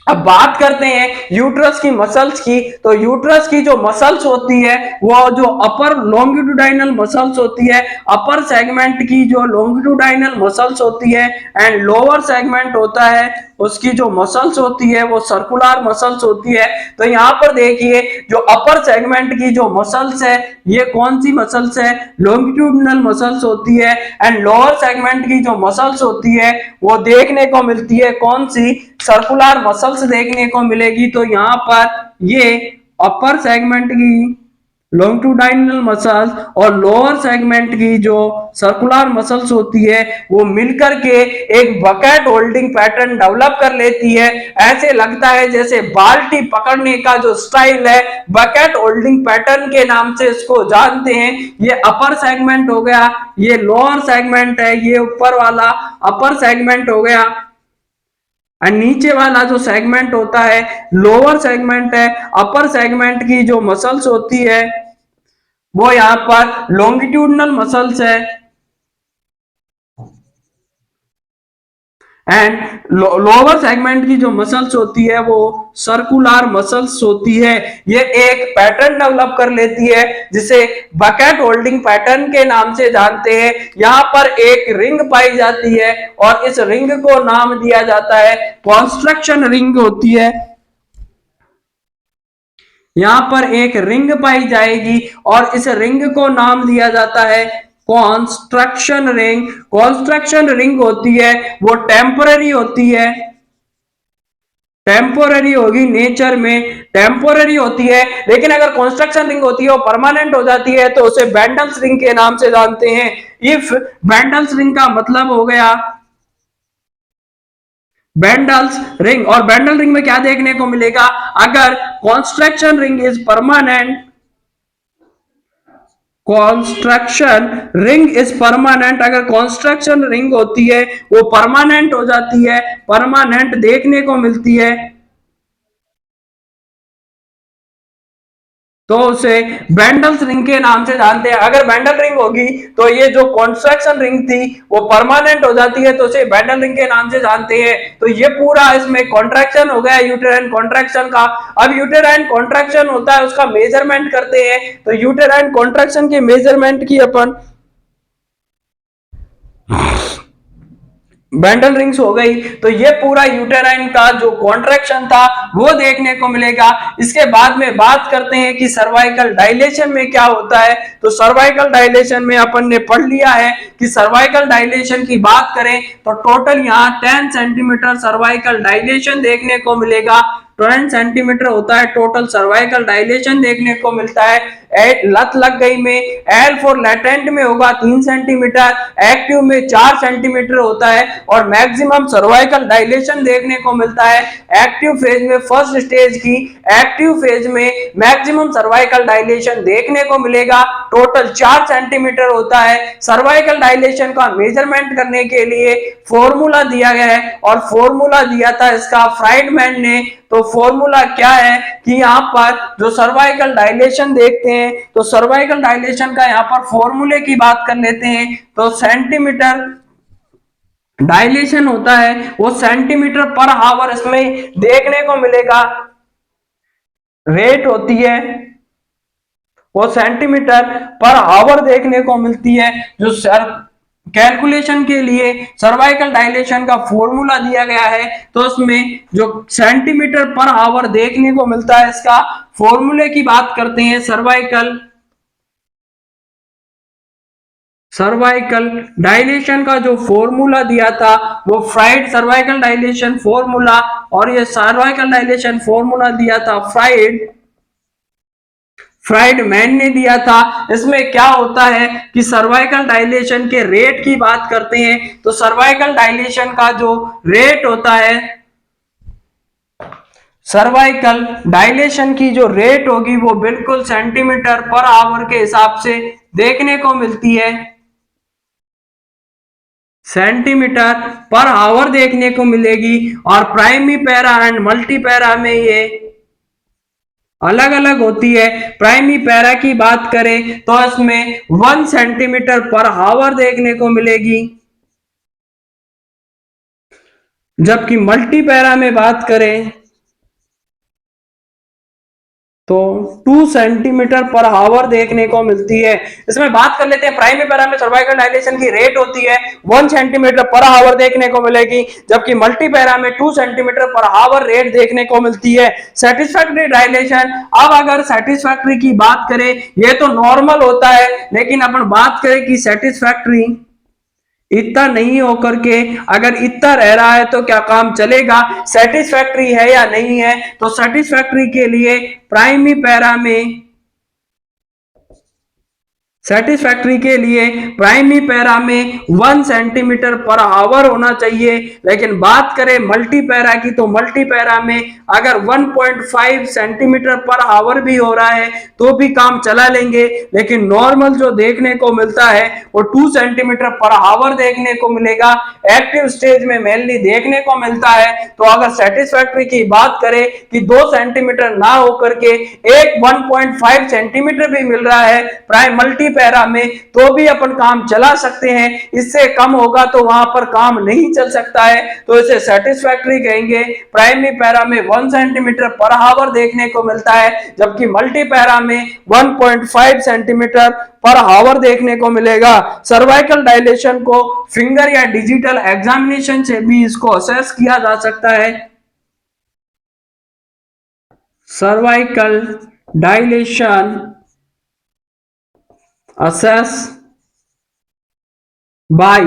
अब बात करते हैं यूट्रस की मसल्स की। तो यूट्रस की जो मसल्स होती है वो जो अपर लॉन्गिट्यूडाइनल मसल्स होती है, अपर सेगमेंट की जो लॉन्गिट्यूडाइनल मसल्स होती है एंड लोअर सेगमेंट होता है उसकी जो मसल्स होती है वो सर्कुलर मसल्स होती है। तो यहाँ पर देखिए जो अपर सेगमेंट की जो मसल्स है ये कौन सी मसल्स है, लॉन्गिट्यूडिनल मसल्स होती है। एंड लोअर सेगमेंट की जो मसल्स होती है वो देखने को मिलती है कौन सी, सर्कुलर मसल्स देखने को मिलेगी। तो यहाँ पर ये अपर सेगमेंट की लॉन्गिट्यूडाइनल मसल्स और लोअर सेगमेंट की जो सर्कुलर मसल्स होती है वो मिलकर के एक बकेट होल्डिंग पैटर्न डेवलप कर लेती है। ऐसे लगता है जैसे बाल्टी पकड़ने का जो स्टाइल है बकेट होल्डिंग पैटर्न के नाम से इसको जानते हैं। ये अपर सेगमेंट हो गया, ये लोअर सेगमेंट है, ये ऊपर वाला अपर सेगमेंट हो गया और नीचे वाला जो सेगमेंट होता है लोअर सेगमेंट है। अपर सेगमेंट की जो मसल्स होती है वो यहां पर लॉन्गिट्यूडनल मसल्स है एंड लोअर सेगमेंट की जो मसल्स होती है वो सर्कुलर मसल्स होती है। ये एक पैटर्न डेवलप कर लेती है जिसे बकेट होल्डिंग पैटर्न के नाम से जानते हैं। यहाँ पर एक रिंग पाई जाती है और इस रिंग को नाम दिया जाता है कॉन्स्ट्रक्शन रिंग होती है। यहाँ पर एक रिंग पाई जाएगी और इस रिंग को नाम दिया जाता है कॉन्स्ट्रक्शन रिंग। कॉन्स्ट्रक्शन रिंग होती है वो टेम्पररी होती है, टेम्पोररी होगी नेचर में, टेम्पोररी होती है। लेकिन अगर कंस्ट्रक्शन रिंग होती है वो परमानेंट हो जाती है तो उसे बैंडल्स रिंग के नाम से जानते हैं। इफ बैंडल्स रिंग का मतलब हो गया बैंडल्स रिंग। और बैंडल रिंग में क्या देखने को मिलेगा, अगर construction ring is permanent, construction ring is permanent, अगर कॉन्स्ट्रक्शन रिंग होती है वो परमानेंट हो जाती है, परमानेंट देखने को मिलती है तो उसे बैंडल्स रिंग के नाम से जानते हैं। अगर बैंडल रिंग होगी तो ये जो कॉन्स्ट्रक्शन रिंग थी वो परमानेंट हो जाती है तो उसे बैंडल रिंग के नाम से जानते हैं। तो ये पूरा इसमें कॉन्ट्रैक्शन हो गया यूटेराइन कॉन्ट्रैक्शन का। अब यूटेराइन कॉन्ट्रैक्शन होता है उसका मेजरमेंट करते हैं। तो यूटेराइन कॉन्ट्रैक्शन के मेजरमेंट की अपन बैंडल रिंग्स हो गई। तो ये पूरा यूटेराइन का जो कॉन्ट्रैक्शन था वो देखने को मिलेगा। इसके बाद में बात करते हैं कि सर्वाइकल डायलेशन में क्या होता है। तो सर्वाइकल डायलेशन में अपन ने पढ़ लिया है कि सर्वाइकल डायलेशन की बात करें तो टोटल यहाँ 10 सेंटीमीटर सर्वाइकल डायलेशन देखने को मिलेगा। 10 सेंटीमीटर होता है टोटल सर्वाइकल डायलेशन देखने को मिलता है। लत लग गई में एल फॉर लेटेंट में होगा 3 सेंटीमीटर, एक्टिव में 4 सेंटीमीटर होता है और मैक्सिमम सर्वाइकल डायलेशन देखने को मिलता है एक्टिव फेज में। फर्स्ट स्टेज की एक्टिव फेज में मैक्सिमम सर्वाइकल डायलेशन देखने को मिलेगा, टोटल 4 सेंटीमीटर होता है। सर्वाइकल डायलेशन का मेजरमेंट करने के लिए फॉर्मूला दिया गया है और फॉर्मूला दिया था इसका फ्राइडमैन ने। तो फॉर्मूला क्या है कि यहाँ पर जो सर्वाइकल डायलेशन देखते हैं तो सर्वाइकल डायलेशन का यहाँ पर फॉर्मूले की बात कर लेते हैं। तो सेंटीमीटर डायलेशन होता है वो सेंटीमीटर पर आवर इसमें देखने को मिलेगा, रेट होती है वो सेंटीमीटर पर आवर देखने को मिलती है। जो सर कैलकुलेशन के लिए सर्वाइकल डायलेशन का फॉर्मूला दिया गया है तो उसमें जो सेंटीमीटर पर आवर देखने को मिलता है इसका फॉर्मूले की बात करते हैं। सर्वाइकल डायलेशन का जो फॉर्मूला दिया था वो फ्राइड सर्वाइकल डायलेशन फॉर्मूला, और ये सर्वाइकल डायलेशन फॉर्मूला दिया था फ्राइडमैन ने दिया था। इसमें क्या होता है कि सर्वाइकल डायलेशन के रेट की बात करते हैं। तो सर्वाइकल डायलेशन का जो रेट होता है, सर्वाइकल डायलेशन की जो रेट होगी वो बिल्कुल सेंटीमीटर पर आवर के हिसाब से देखने को मिलती है, सेंटीमीटर पर आवर देखने को मिलेगी। और primary para and multi para में ये अलग अलग होती है। प्राइमरी पैरा की बात करें तो इसमें 1 सेंटीमीटर पर आवर देखने को मिलेगी, जबकि मल्टी पैरा में बात करें तो 2 सेंटीमीटर पर आवर देखने को मिलती है। इसमें बात कर लेते हैं प्राइमरी पैरा में सर्वाइकल डायलेशन की रेट होती है 1 सेंटीमीटर पर आवर देखने को मिलेगी, जबकि मल्टी पैरा में 2 सेंटीमीटर पर आवर रेट देखने को मिलती है। सेटिस्फैक्ट्री डायलेशन, अब अगर सेटिस्फैक्ट्री की बात करें ये तो नॉर्मल होता है, लेकिन अपन बात करें कि सेटिस्फैक्ट्री इतना नहीं होकर के अगर इतना रह रहा है तो क्या काम चलेगा, सेटिस्फैक्ट्री है या नहीं है। तो सेटिस्फैक्ट्री के लिए प्राइमरी पैरा में सेटिस्फैक्ट्री के लिए प्राइमरी पैरा में 1 सेंटीमीटर पर आवर होना चाहिए, लेकिन बात करें मल्टी पैरा की तो मल्टी पैरा में अगर 1.5 सेंटीमीटर पर आवर भी हो रहा है तो भी काम चला लेंगे, लेकिन नॉर्मल जो देखने को मिलता है वो 2 सेंटीमीटर पर आवर देखने को मिलेगा, एक्टिव स्टेज में मेनली देखने को मिलता है। तो अगर सेटिस्फैक्ट्री की बात करें कि 2 सेंटीमीटर ना होकर के एक 1.5 सेंटीमीटर भी मिल रहा है प्राइम मल्टी पैरा में तो भी अपन काम चला सकते हैं, इससे कम होगा तो वहां पर काम नहीं चल सकता है, तो इसे सेटिस्फैक्ट्री कहेंगे। प्राइमरी पैरा में 1 सेंटीमीटर पर आवर देखने को मिलता है, जबकि मल्टी पैरा में 1.5 सेंटीमीटर पर आवर देखने को मिलेगा। सर्वाइकल डायलेशन को फिंगर या डिजिटल एग्जामिनेशन से भी इसको असेस किया जा सकता है। Cervical dilation assess by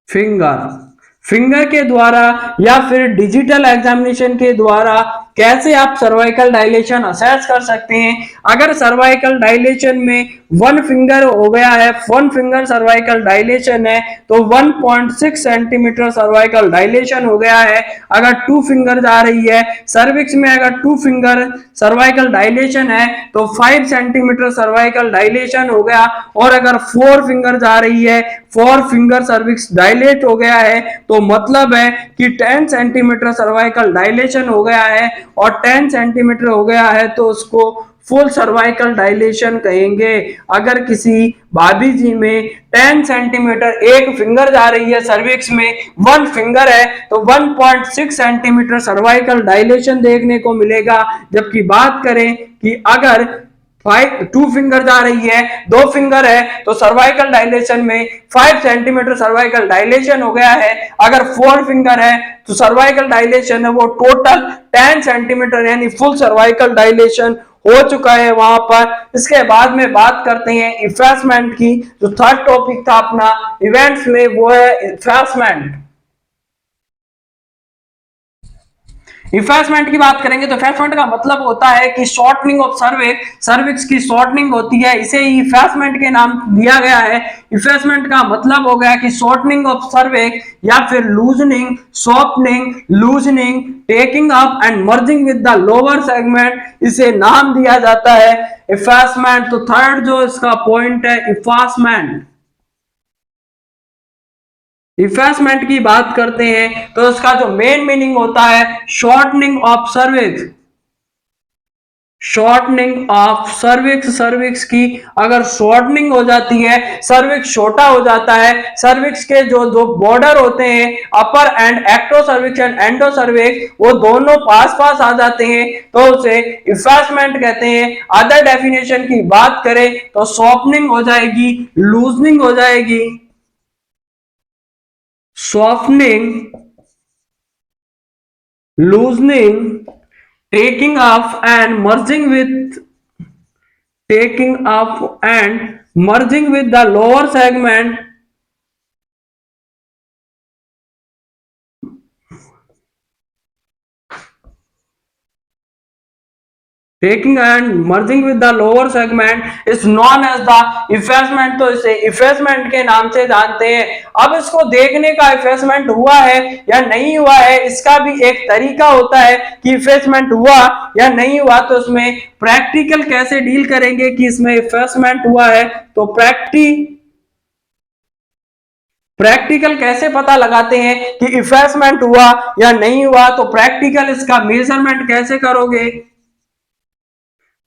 finger के द्वारा या फिर डिजिटल एग्जामिनेशन के द्वारा कैसे आप सर्वाइकल डायलेशन असेस कर सकते हैं। अगर सर्वाइकल डायलेशन में 1 फिंगर हो गया है, 1 फिंगर सर्वाइकल डायलेशन है तो 1.6 सेंटीमीटर सर्वाइकल डायलेशन हो गया है। अगर 2 फिंगर जा रही है सर्विक्स में, अगर 2 फिंगर सर्वाइकल डायलेशन है तो 5 सेंटीमीटर सर्वाइकल डायलेशन हो गया, और अगर 4 फिंगर जा रही है, 4 फिंगर सर्विक्स डायलेट हो गया है तो मतलब है कि 10 सेंटीमीटर सर्वाइकल डायलेशन हो गया है, और 10 सेंटीमीटर हो गया है तो उसको फुल सर्वाइकल डायलेशन कहेंगे। अगर किसी भाभी जी में 10 सेंटीमीटर एक फिंगर जा रही है, सर्विक्स में 1 फिंगर है तो 1.6 सेंटीमीटर सर्वाइकल डायलेशन देखने को मिलेगा। जबकि बात करें कि अगर 2 फिंगर जा रही है, 2 फिंगर है तो सर्वाइकल डायलेशन में 5 सेंटीमीटर सर्वाइकल डायलेशन हो गया है। अगर 4 फिंगर है तो सर्वाइकल डायलेशन है वो टोटल 10 सेंटीमीटर यानी फुल सर्वाइकल डायलेशन हो चुका है वहां पर। इसके बाद में बात करते हैं इफेसमेंट की, जो थर्ड टॉपिक था अपना इवेंट्स में वो है इफेसमेंट। इफेसमेंट की बात करेंगे तो इफेसमेंट का मतलब होता है कि शॉर्टनिंग ऑफ सर्विक्स की शॉर्टनिंग होती है, इसे ही इफेसमेंट के नाम दिया गया है। इफेसमेंट का मतलब हो गया कि शॉर्टनिंग ऑफ सर्विक्स या फिर loosening, softening, loosening, taking up and merging with the lower segment, इसे नाम दिया जाता है इफेसमेंट। तो थर्ड जो इसका पॉइंट है इफेसमेंट। इफेसमेंट की बात करते हैं तो इसका जो मेन मीनिंग होता है shortening of cervix. Shortening of cervix की अगर शॉर्टनिंग हो जाती है, सर्विक्स छोटा हो जाता है, सर्विक्स के जो जो बॉर्डर होते हैं upper and ectocervix and endocervix वो दोनों पास पास आ जाते हैं तो उसे इफेसमेंट कहते हैं। अदर डेफिनेशन की बात करें तो सॉफ्टनिंग हो जाएगी, लूजनिंग हो जाएगी, softening, loosening, taking up and merging with the lower segment, taking and merging with the lower segment is known as the effacement। तो इसे effacement के नाम से जानते हैं। अब इसको देखने का effacement हुआ है या नहीं हुआ है, इसका भी एक तरीका होता है कि effacement हुआ या नहीं हुआ। तो इसमें प्रैक्टिकल कैसे डील करेंगे कि इसमें effacement हुआ है, तो प्रैक्टिकल कैसे पता लगाते हैं कि इफेसमेंट हुआ या नहीं हुआ, तो प्रैक्टिकल इसका मेजरमेंट कैसे करोगे।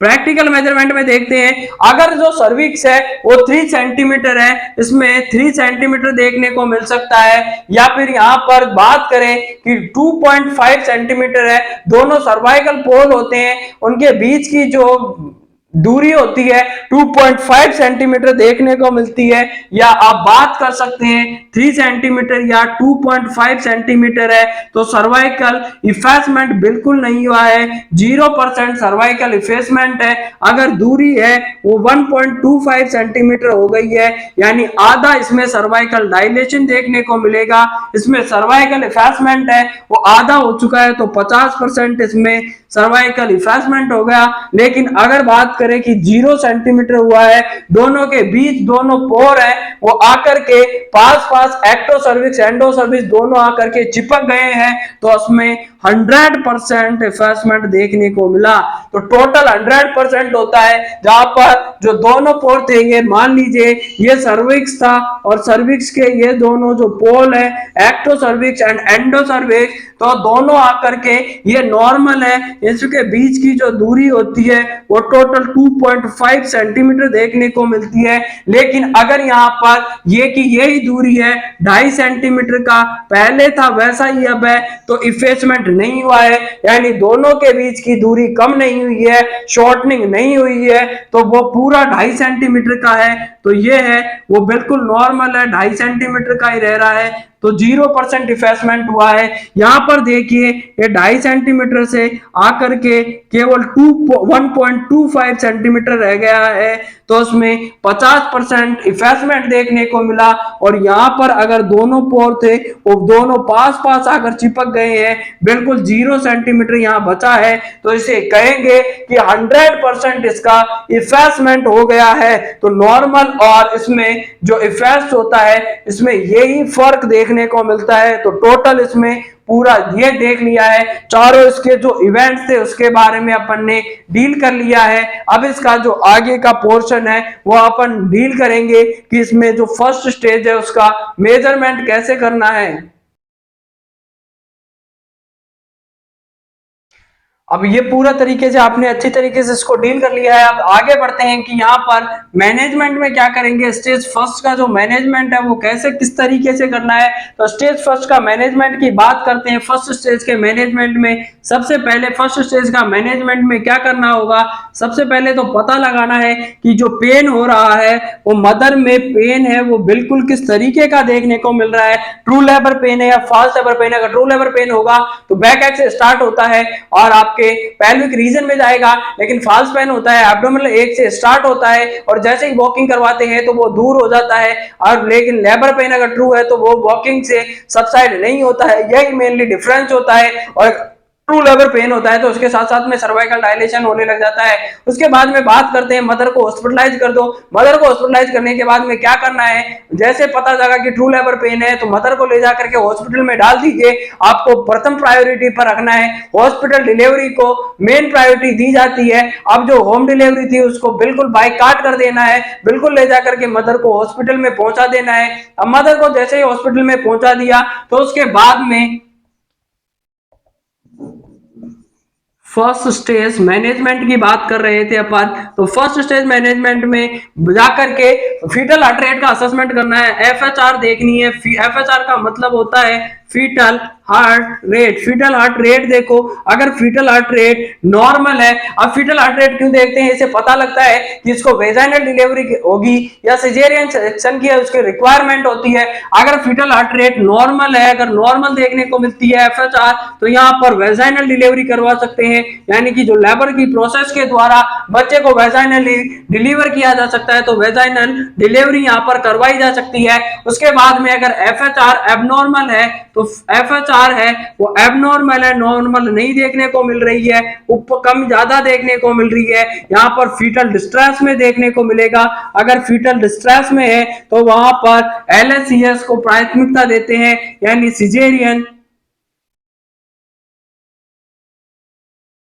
प्रैक्टिकल मेजरमेंट में देखते हैं, अगर जो सर्विक्स है वो 3 सेंटीमीटर है, इसमें 3 सेंटीमीटर देखने को मिल सकता है, या फिर यहां पर बात करें कि 2.5 सेंटीमीटर है, दोनों सर्वाइकल पोल होते हैं उनके बीच की जो दूरी होती है 2.5 सेंटीमीटर देखने को मिलती है, या आप बात कर सकते हैं 3 सेंटीमीटर या 2.5 सेंटीमीटर है, तो सर्वाइकल इफेसमेंट बिल्कुल नहीं हुआ है, 0% सर्वाइकल इफेसमेंट है। अगर दूरी है वो 1.25 सेंटीमीटर हो गई है यानी आधा इसमें सर्वाइकल डायलेशन देखने को मिलेगा, इसमें सर्वाइकल इफेसमेंट है वो आधा हो चुका है तो 50% इसमें सर्वाइकल इफेसमेंट हो गया। लेकिन अगर बात करें कि 0 सेंटीमीटर हुआ है, दोनों के बीच दोनों पोर है वो आकर के पास पास एक्टो सर्विक्स एंडो सर्विक्स दोनों आकर के चिपक गए हैं, तो उसमें 100% इफेक्टमेंट देखने को मिला। तो टोटल 100% होता है जहां पर जो दोनों पोर थे, ये मान लीजिए ये सर्विक्स था और सर्विक्स के ये दोनों जो पोल है ectocervix and endocervix, तो दोनों आकर के ये नॉर्मल है, इसके बीच की जो दूरी होती है वो टोटल 2.5 सेंटीमीटर देखने को मिलती है। लेकिन अगर यहाँ पर ये की यही दूरी है 2.5 सेंटीमीटर का पहले था वैसा ही अब है, तो इफेक्टमेंट नहीं हुआ है, यानी दोनों के बीच की दूरी कम नहीं हुई है, शॉर्टनिंग नहीं हुई है, तो वो पूरा 2.5 सेंटीमीटर का है, तो ये है वो बिल्कुल नॉर्मल है, 2.5 सेंटीमीटर का ही रह रहा है, तो 0% इफेक्टमेंट हुआ है। यहां पर देखिए ये 2.5 सेंटीमीटर से आकर के केवल 1.25 सेंटीमीटर रह गया है, तो उसमें 50% इफेक्टमेंट देखने को मिला। और यहाँ पर अगर दोनों पोर थे वो दोनों पास पास आकर चिपक गए हैं, बिल्कुल 0 सेंटीमीटर यहाँ बचा है, तो इसे कहेंगे कि 100% इसका इफेक्टमेंट हो गया है। तो नॉर्मल और इसमें जो इफेक्ट होता है इसमें यही फर्क देखने को मिलता है। तो टोटल इसमें पूरा ये देख लिया है, चारों इसके जो इवेंट्स थे उसके बारे में अपन ने डील कर लिया है। अब इसका जो आगे का पोर्शन है वो अपन डील करेंगे कि इसमें जो फर्स्ट स्टेज है उसका मेजरमेंट कैसे करना है। अब ये पूरा तरीके से आपने अच्छी तरीके से इसको डील कर लिया है। अब आगे बढ़ते हैं कि यहाँ पर मैनेजमेंट में क्या करेंगे। स्टेज फर्स्ट का जो मैनेजमेंट है वो कैसे किस तरीके से करना है, तो स्टेज फर्स्ट का मैनेजमेंट की बात करते हैं। फर्स्ट स्टेज के मैनेजमेंट में सबसे पहले फर्स्ट स्टेज का मैनेजमेंट में क्या करना होगा, सबसे पहले तो पता लगाना है कि जो पेन हो रहा है वो मदर में पेन है वो बिल्कुल किस तरीके का देखने को मिल रहा है, ट्रू लेबर पेन है या फॉल्स लेबर पेन है। अगर ट्रू लेबर पेन होगा तो बैक एक्स से स्टार्ट होता है और आप के पेल्विक रीजन में जाएगा, लेकिन फॉल्स पेन होता है एब्डोमिनल एक से स्टार्ट होता है और जैसे ही वॉकिंग करवाते हैं तो वो दूर हो जाता है। और लेकिन लेबर पेन अगर ट्रू है तो वो वॉकिंग से सबसाइड नहीं होता है, यही मेनली डिफरेंस होता है। और ट्रू लेबर पेन होता है तो उसके साथ साथ में सर्वाइकल डायलेशन होने लग जाता है। उसके बाद में बात करते हैं मदर को हॉस्पिटलाइज कर दो। मदर को हॉस्पिटलाइज करने के बाद में क्या करना है, जैसे पता लगा कि ट्रू लेबर पेन है तो मदर को ले जाकर के हॉस्पिटल में डाल दीजिए। आपको प्रथम प्रायोरिटी पर रखना है, हॉस्पिटल डिलीवरी को मेन प्रायोरिटी दी जाती है। अब जो होम डिलीवरी थी उसको बिल्कुल बाइकाट कर देना है, बिल्कुल ले जाकर के मदर को हॉस्पिटल में पहुंचा देना है। अब मदर को जैसे ही हॉस्पिटल में पहुंचा दिया तो उसके बाद में फर्स्ट स्टेज मैनेजमेंट की बात कर रहे थे अपन, तो फर्स्ट स्टेज मैनेजमेंट में जाकर के फीटल हार्ट रेट का असेसमेंट करना है, एफएचआर देखनी है। एफएचआर का मतलब होता है foetal heart rate. Foetal heart rate देखो, अगर फीटल हार्ट रेट नॉर्मल है, अब फीटल हार्ट रेट क्यों देखते हैं, इसे पता लगता है कि इसको वेजाइनल डिलीवरी होगी या सिजेरियन सेक्शन की उसकी रिक्वायरमेंट होती है। अगर फीटल हार्ट रेट नॉर्मल है, अगर नॉर्मल देखने को मिलती है एफएचआर, तो यहाँ पर वेजाइनल डिलीवरी करवा सकते हैं, यानी कि जो लेबर की प्रोसेस के द्वारा बच्चे को वेजाइनली डिलीवर किया जा सकता है, तो वेजाइनल डिलीवरी यहाँ पर करवाई जा सकती है। उसके बाद में अगर एफएचआर एबनॉर्मल है तो एफएचआर है वो एबनॉर्मल है, नॉर्मल नहीं देखने को मिल रही है, ऊपर कम ज्यादा देखने को मिल रही है। यहाँ पर फीटल डिस्ट्रेस में देखने को मिलेगा। अगर फीटल डिस्ट्रेस में है तो वहां पर एलएससीएस को प्राथमिकता देते हैं, यानी सिजेरियन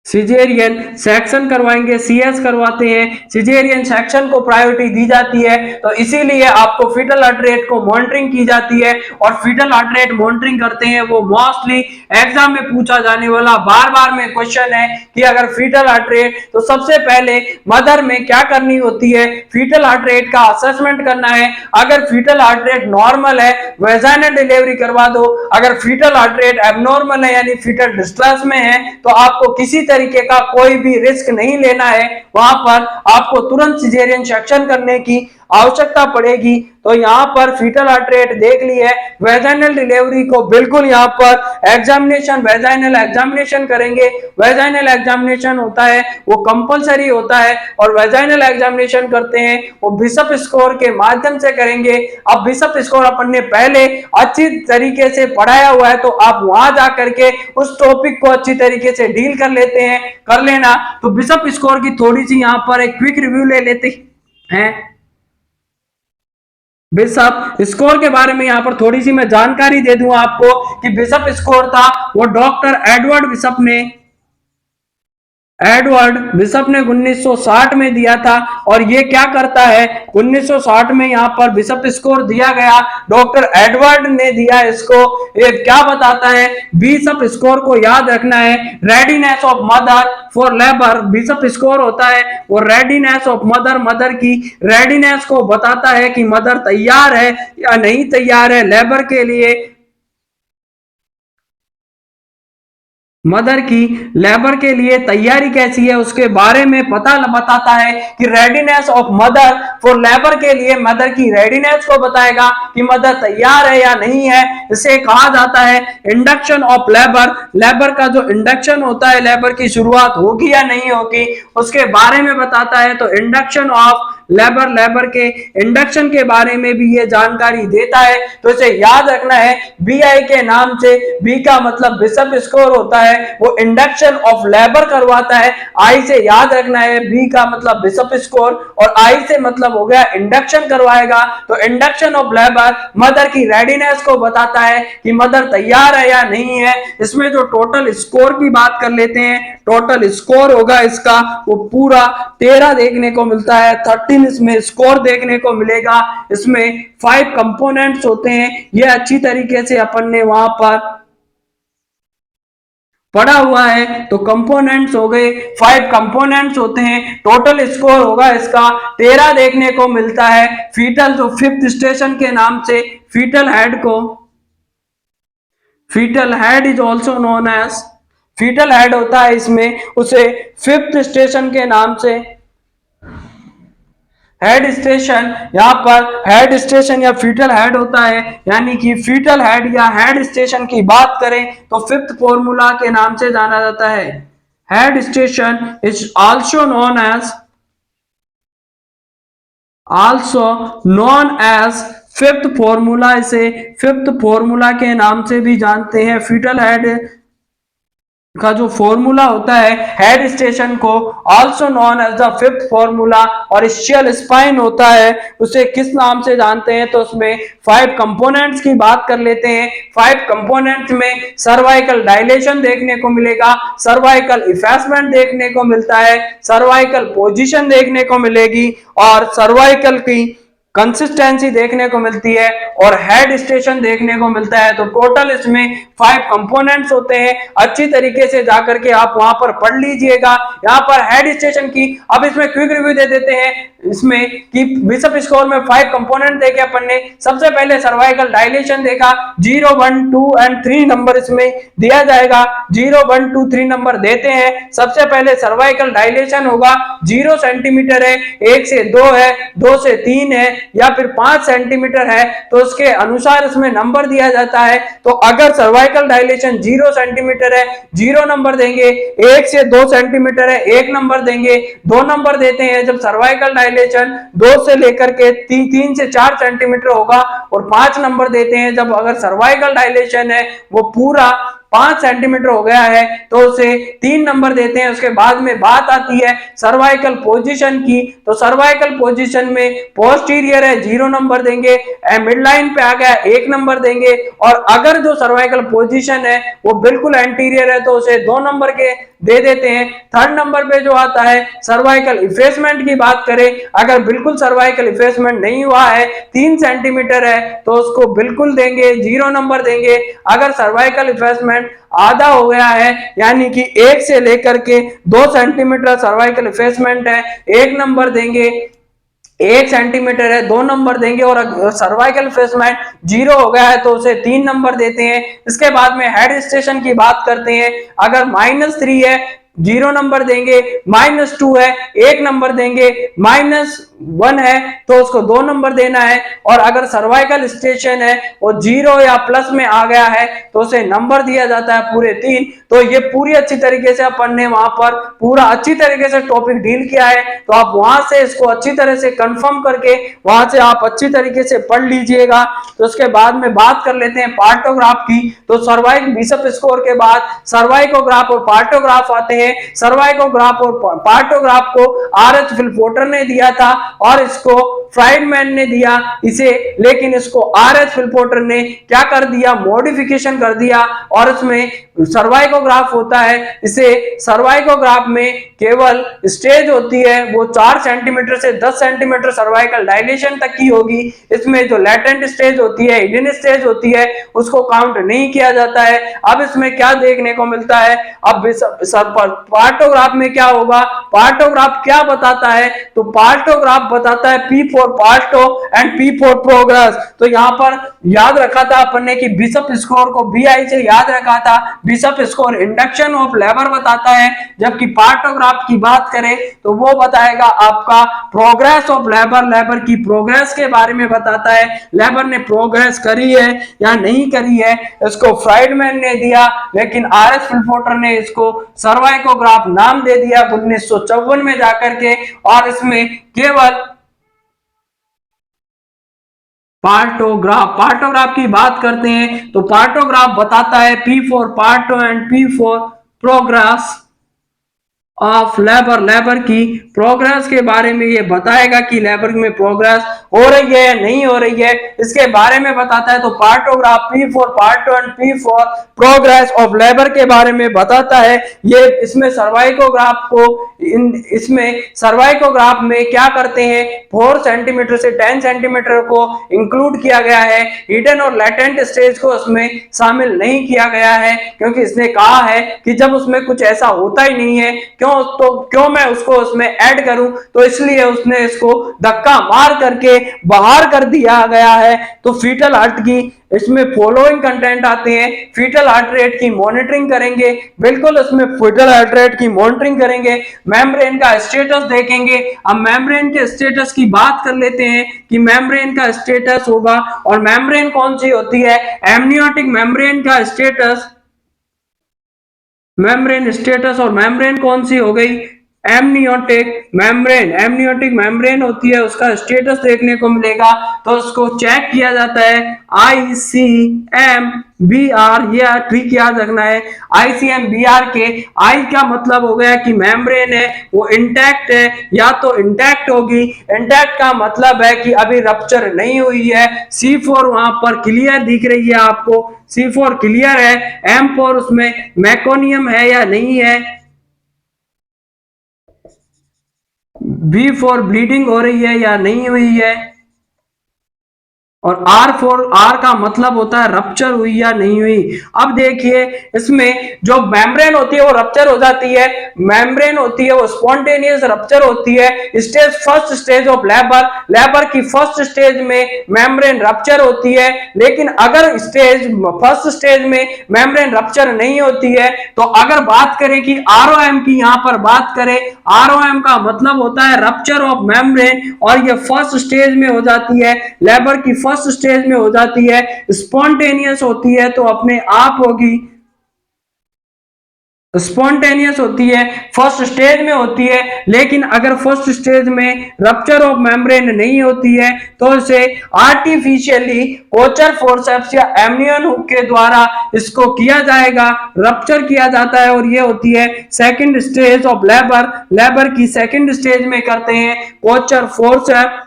सेक्शन करवाएंगे, सीएस करवाते हैं, सिजेरियन सेक्शन को प्रायोरिटी दी जाती है। तो इसीलिए आपको फीटल हार्ट रेट को मॉनिटरिंग की जाती है। और फीटल हार्ट रेट मॉनिटरिंग करते हैं वो मोस्टली एग्जाम में पूछा जाने वाला बार बार में क्वेश्चन है कि अगर फीटल हार्ट रेट, तो सबसे पहले मदर में क्या करनी होती है, फीटल हार्ट रेट का असेसमेंट करना है। अगर फीटल हार्ट रेट नॉर्मल है वेजाइनल डिलीवरी करवा दो, अगर फीटल हार्ट रेट एबनॉर्मल है यानी फीटल डिस्ट्रेस में है तो आपको किसी तरीके का कोई भी रिस्क नहीं लेना है, वहां पर आपको तुरंत सिजेरियन सेक्शन करने की आवश्यकता पड़ेगी तो यहाँ पर फीटल हार्ट रेट देख ली है। वेजाइनल डिलीवरी को बिल्कुल यहाँ पर एग्जामिनेशन, वेजाइनल एग्जामिनेशन करेंगे। वेजाइनल एग्जामिनेशन होता है वो कंपलसरी होता है और वेजाइनल एग्जामिनेशन करते हैं वो बिशप स्कोर के माध्यम से करेंगे। अब बिशप स्कोर अपन ने पहले अच्छी तरीके से पढ़ाया हुआ है तो आप वहां जाकर के उस टॉपिक को अच्छी तरीके से डील कर लेना। तो बिशप स्कोर की थोड़ी सी यहाँ पर एक क्विक रिव्यू ले लेते हैं। बिशप स्कोर के बारे में यहाँ पर थोड़ी सी मैं जानकारी दे दूं आपको कि बिशप स्कोर था वो डॉक्टर एडवर्ड बिशप ने 1960 में दिया था। और ये क्या करता है, 1960 में यहाँ पर बिशप स्कोर दिया गया, डॉक्टर एडवर्ड ने दिया इसको। ये क्या बताता है, बिशप स्कोर को याद रखना है, readiness of mother for labour. Bishop score होता है वो रेडीनेस ऑफ मदर की रेडीनेस को बताता है कि मदर तैयार है या नहीं तैयार है लेबर के लिए। मदर की लेबर के लिए तैयारी कैसी है उसके बारे में बताता है कि readiness of mother for labour के लिए मदर की रेडीनेस को बताएगा कि मदर तैयार है या नहीं है। इसे कहा जाता है इंडक्शन ऑफ लेबर का जो इंडक्शन होता है, लेबर की शुरुआत होगी या नहीं होगी उसके बारे में बताता है। तो इंडक्शन ऑफ लेबर के इंडक्शन के बारे में भी ये जानकारी देता है। तो इसे याद रखना है, बीआई के नाम से, बी का मतलब बिशप स्कोर होता है, वो इंडक्शन ऑफ लेबर करवाता है। आई से याद रखना है, बी का मतलब बिशप स्कोर और आई से मतलब हो गया इंडक्शन करवाएगा। तो इंडक्शन ऑफ लेबर मदर की रेडीनेस को बताता है कि मदर तैयार है या नहीं है। इसमें जो टोटल स्कोर की बात कर लेते हैं, टोटल स्कोर होगा इसका वो पूरा 13 देखने को मिलता है, 13 इसमें स्कोर देखने को मिलेगा। इसमें 5 कंपोनेंट्स होते हैं, ये अच्छी तरीके से अपन ने वहां पर पढ़ा हुआ है। तो कंपोनेंट्स हो गए, 5 कंपोनेंट्स होते हैं, टोटल स्कोर होगा इसका 13 देखने को मिलता है। फीटल जो 5th स्टेशन के नाम से foetal head is also known as foetal head होता है, इसमें उसे 5th स्टेशन के नाम से हेड स्टेशन, यहाँ पर हेड स्टेशन या फीटल हेड होता है। यानी कि फीटल हेड या हेड स्टेशन की बात करें तो 5th फॉर्मूला के नाम से जाना जाता है। Head station is also known as 5th formula. इसे 5th फॉर्मूला के नाम से भी जानते हैं। फीटल हेड का जो फॉर्मूला होता है हेड स्टेशन को also known as the 5th formula, और स्चियल स्पाइन होता है उसे किस नाम से जानते हैं, तो उसमें 5 कंपोनेंट्स की बात कर लेते हैं। 5 कंपोनेंट्स में सर्वाइकल डायलेशन देखने को मिलेगा, सर्वाइकल इफेसमेंट देखने को मिलता है, सर्वाइकल पोजीशन देखने को मिलेगी और सर्वाइकल की कंसिस्टेंसी देखने को मिलती है और हेड स्टेशन देखने को मिलता है। तो टोटल इसमें 5 कंपोनेंट्स होते हैं। अच्छी तरीके से जाकर के आप वहां पर पढ़ लीजिएगा। यहाँ पर हेड स्टेशन की अब इसमें क्विक रिव्यू दे देते हैं इसमें कि बिशप स्कोर में 5 कंपोनेंट देखे अपन ने। सबसे पहले सर्वाइकल डायलेशन देखा, 0, 1, 2 एंड 3 नंबर इसमें दिया जाएगा। 0, 1, 2, 3 नंबर देते हैं। सबसे पहले सर्वाइकल डायलेशन होगा, 0 सेंटीमीटर है, 1 से 2 है, 2 से 3 है या फिर 5 सेंटीमीटर है तो उसके अनुसार इसमें नंबर दिया जाता है। तो अगर सर्वाइकल डायलेशन 0 सेंटीमीटर है 0 नंबर देंगे, 1 से 2 सेंटीमीटर है 1 नंबर देंगे, 2 नंबर देते हैं जब सर्वाइकल डायलेशन 2 से लेकर के 3 से 4 सेंटीमीटर होगा, और 5 नंबर देते हैं जब अगर सर्वाइकल डायलेशन है वो पूरा 5 सेंटीमीटर हो गया है तो उसे 3 नंबर देते हैं। उसके बाद में बात आती है सर्वाइकल पोजीशन की, तो सर्वाइकल पोजीशन में पोस्टीरियर है 0 नंबर देंगे, मिड लाइन पे आ गया 1 नंबर देंगे, और अगर जो सर्वाइकल पोजीशन है वो बिल्कुल एंटीरियर है तो उसे 2 नंबर के दे देते हैं। 3rd नंबर पे जो आता है सर्वाइकल इफेसमेंट की बात करें, अगर बिल्कुल सर्वाइकल इफेसमेंट नहीं हुआ है 3 सेंटीमीटर है तो उसको बिल्कुल देंगे 0 नंबर देंगे। अगर सर्वाइकल इफेसमेंट आधा हो गया है यानी कि 1 से लेकर के 2 सेंटीमीटर सर्वाइकल इफेसमेंट है 1 नंबर देंगे, 1 सेंटीमीटर है 2 नंबर देंगे, और सर्वाइकल इफेसमेंट 0 हो गया है तो उसे 3 नंबर देते हैं। इसके बाद में हेड स्टेशन की बात करते हैं, अगर -3 है 0 नंबर देंगे, -2 है 1 नंबर देंगे, -1 है तो उसको 2 नंबर देना है, और अगर सर्वाइकल स्टेशन है वो 0 या प्लस में आ गया है तो उसे नंबर दिया जाता है पूरे 3। तो ये पूरी अच्छी तरीके से अपन ने वहां पर पूरा अच्छी तरीके से टॉपिक डील किया है, तो आप वहां से इसको अच्छी तरह से कंफर्म करके वहां से आप अच्छी तरीके से पढ़ लीजिएगा। तो उसके बाद में बात कर लेते हैं पार्टोग्राफ की। तो सर्वाइक बिशप स्कोर के बाद सर्वाइकोग्राफ और पार्टोग्राफ आते हैं। सर्वाइकोग्राफ और पार्टोग्राफ को आर.एच. फिलपोर्टर ने दिया था और इसको फ्राइडमैन ने दिया इसे, लेकिन इसको आर.एच. फिलपोर्टर ने क्या कर दिया, मॉडिफिकेशन कर दिया और इसमें सर्वाइकोग्राफ होता है। इसे सर्वाइकोग्राफ में केवल स्टेज होती है वो 4 सेंटीमीटर से 10 सेंटीमीटर सर्वाइकल डायलेशन तक की होगी। इसमें जो लेटेंट स्टेज होती है, हिडन स्टेज होती है, उसको काउंट नहीं किया जाता है। अब इसमें क्या देखने को मिलता है, अब पार्टोग्राफ में क्या होगा, पार्टोग्राफ क्या बताता है, तो पार्टोग्राफ बताता है P for party and P for progress. तो यहां पर याद रखा था अपन ने कि बिशप स्कोर को BI से याद रखा था। Bishop score induction of labour बताता है, जबकि पार्टोग्राफ की बात करें तो वो बताएगा आपका प्रोग्रेस ऑफ लेबर, लेबर की प्रोग्रेस के बारे में बताता है, लेबर ने प्रोग्रेस करी है या नहीं करी है। इसको फ्राइडमैन ने दिया, लेकिन आर.एच. फिलपोर्टर ने इसको सर्वाइकोग्राफ नाम दे दिया 1954 में जाकर के, और इसमें केवल पार्टोग्राफ की बात करते हैं तो पार्टोग्राफ बताता है P for party and P for progress of labour, labour की प्रोग्रेस के बारे में ये बताएगा कि लेबर में प्रोग्रेस हो रही है या नहीं हो रही है, इसके बारे में बताता है। तो partograph P for party and P for progress of labour के बारे में बताता है। ये इसमें सर्वाइकोग्राफ को इसमें सर्वाइकोग्राफ में क्या करते हैं, 4 सेंटीमीटर से 10 सेंटीमीटर को इंक्लूड किया गया है। हिडन और लेटेंट स्टेज को उसमें शामिल नहीं किया गया है, क्योंकि इसने कहा है कि जब उसमें कुछ ऐसा होता ही नहीं है क्यों मैं उसको उसमें ऐड करूं, तो इसलिए उसने इसको धक्का मार करके बाहर कर दिया गया है। तो फीटल हार्ट की इसमें फॉलोइंग कंटेंट आते हैं। फीटल हार्ट रेट की मॉनिटरिंग करेंगे, बिल्कुल इसमें फीटल हार्ट रेट की मॉनिटरिंग करेंगे, मेम्ब्रेन का स्टेटस देखेंगे। अब मेम्ब्रेन के स्टेटस की बात कर लेते हैं कि मेम्ब्रेन का स्टेटस होगा, और मेम्ब्रेन कौन सी होती है, एमनियोटिक मेम्ब्रेन का स्टेटस, मेम्ब्रेन स्टेटस, और मेम्ब्रेन कौन सी हो गई, एमनियोटिक मेम्ब्रेन। एमनियोटिक मेम्ब्रेन होती है, उसका स्टेटस देखने को मिलेगा, तो उसको चेक किया जाता है ICMBR, ये ट्रिक याद रखना है। ICMBR के आई का मतलब हो गया कि मेम्ब्रेन है वो इंटैक्ट है, या तो इंटैक्ट होगी, इंटैक्ट का मतलब है कि अभी रप्चर नहीं हुई है। C4 वहां पर क्लियर दिख रही है आपको, C4 क्लियर है। M4 उसमें मैकोनियम है या नहीं है। B4 ब्लीडिंग हो रही है या नहीं हुई है। और R का मतलब होता है रप्चर हुई या नहीं हुई। अब देखिए इसमें जो मेम्ब्रेन होती है वो रप्चर हो जाती है, मेम्ब्रेन होती है वो स्पॉन्टेनियस रप्चर होती है। Stage first stage of labour, labour की फर्स्ट स्टेज में मेम्ब्रेन रप्चर होती है। लेकिन अगर फर्स्ट स्टेज में मेम्ब्रेन रप्चर नहीं होती है, तो अगर बात करें कि ROM की यहां पर बात करें, ROM का मतलब होता है रप्चर ऑफ मेम्ब्रेन, और ये फर्स्ट स्टेज में हो जाती है, लेबर की फर्स्ट स्टेज में हो जाती है। स्पॉन्टेनियस होती है तो अपने आप होगी, स्पॉन्टेनियस होती है, फर्स्ट स्टेज में होती है। लेकिन अगर फर्स्ट स्टेज में रप्चर ऑफ मेम्ब्रेन नहीं होती है तो इसे आर्टिफिशियली कोचर फोर्सेप्स या एमनियन हुक के द्वारा इसको किया जाएगा, रप्चर किया जाता है, और ये होती है second stage of labour. Labour की सेकंड स्टेज में करते हैं कोचर फोर्सेप्स,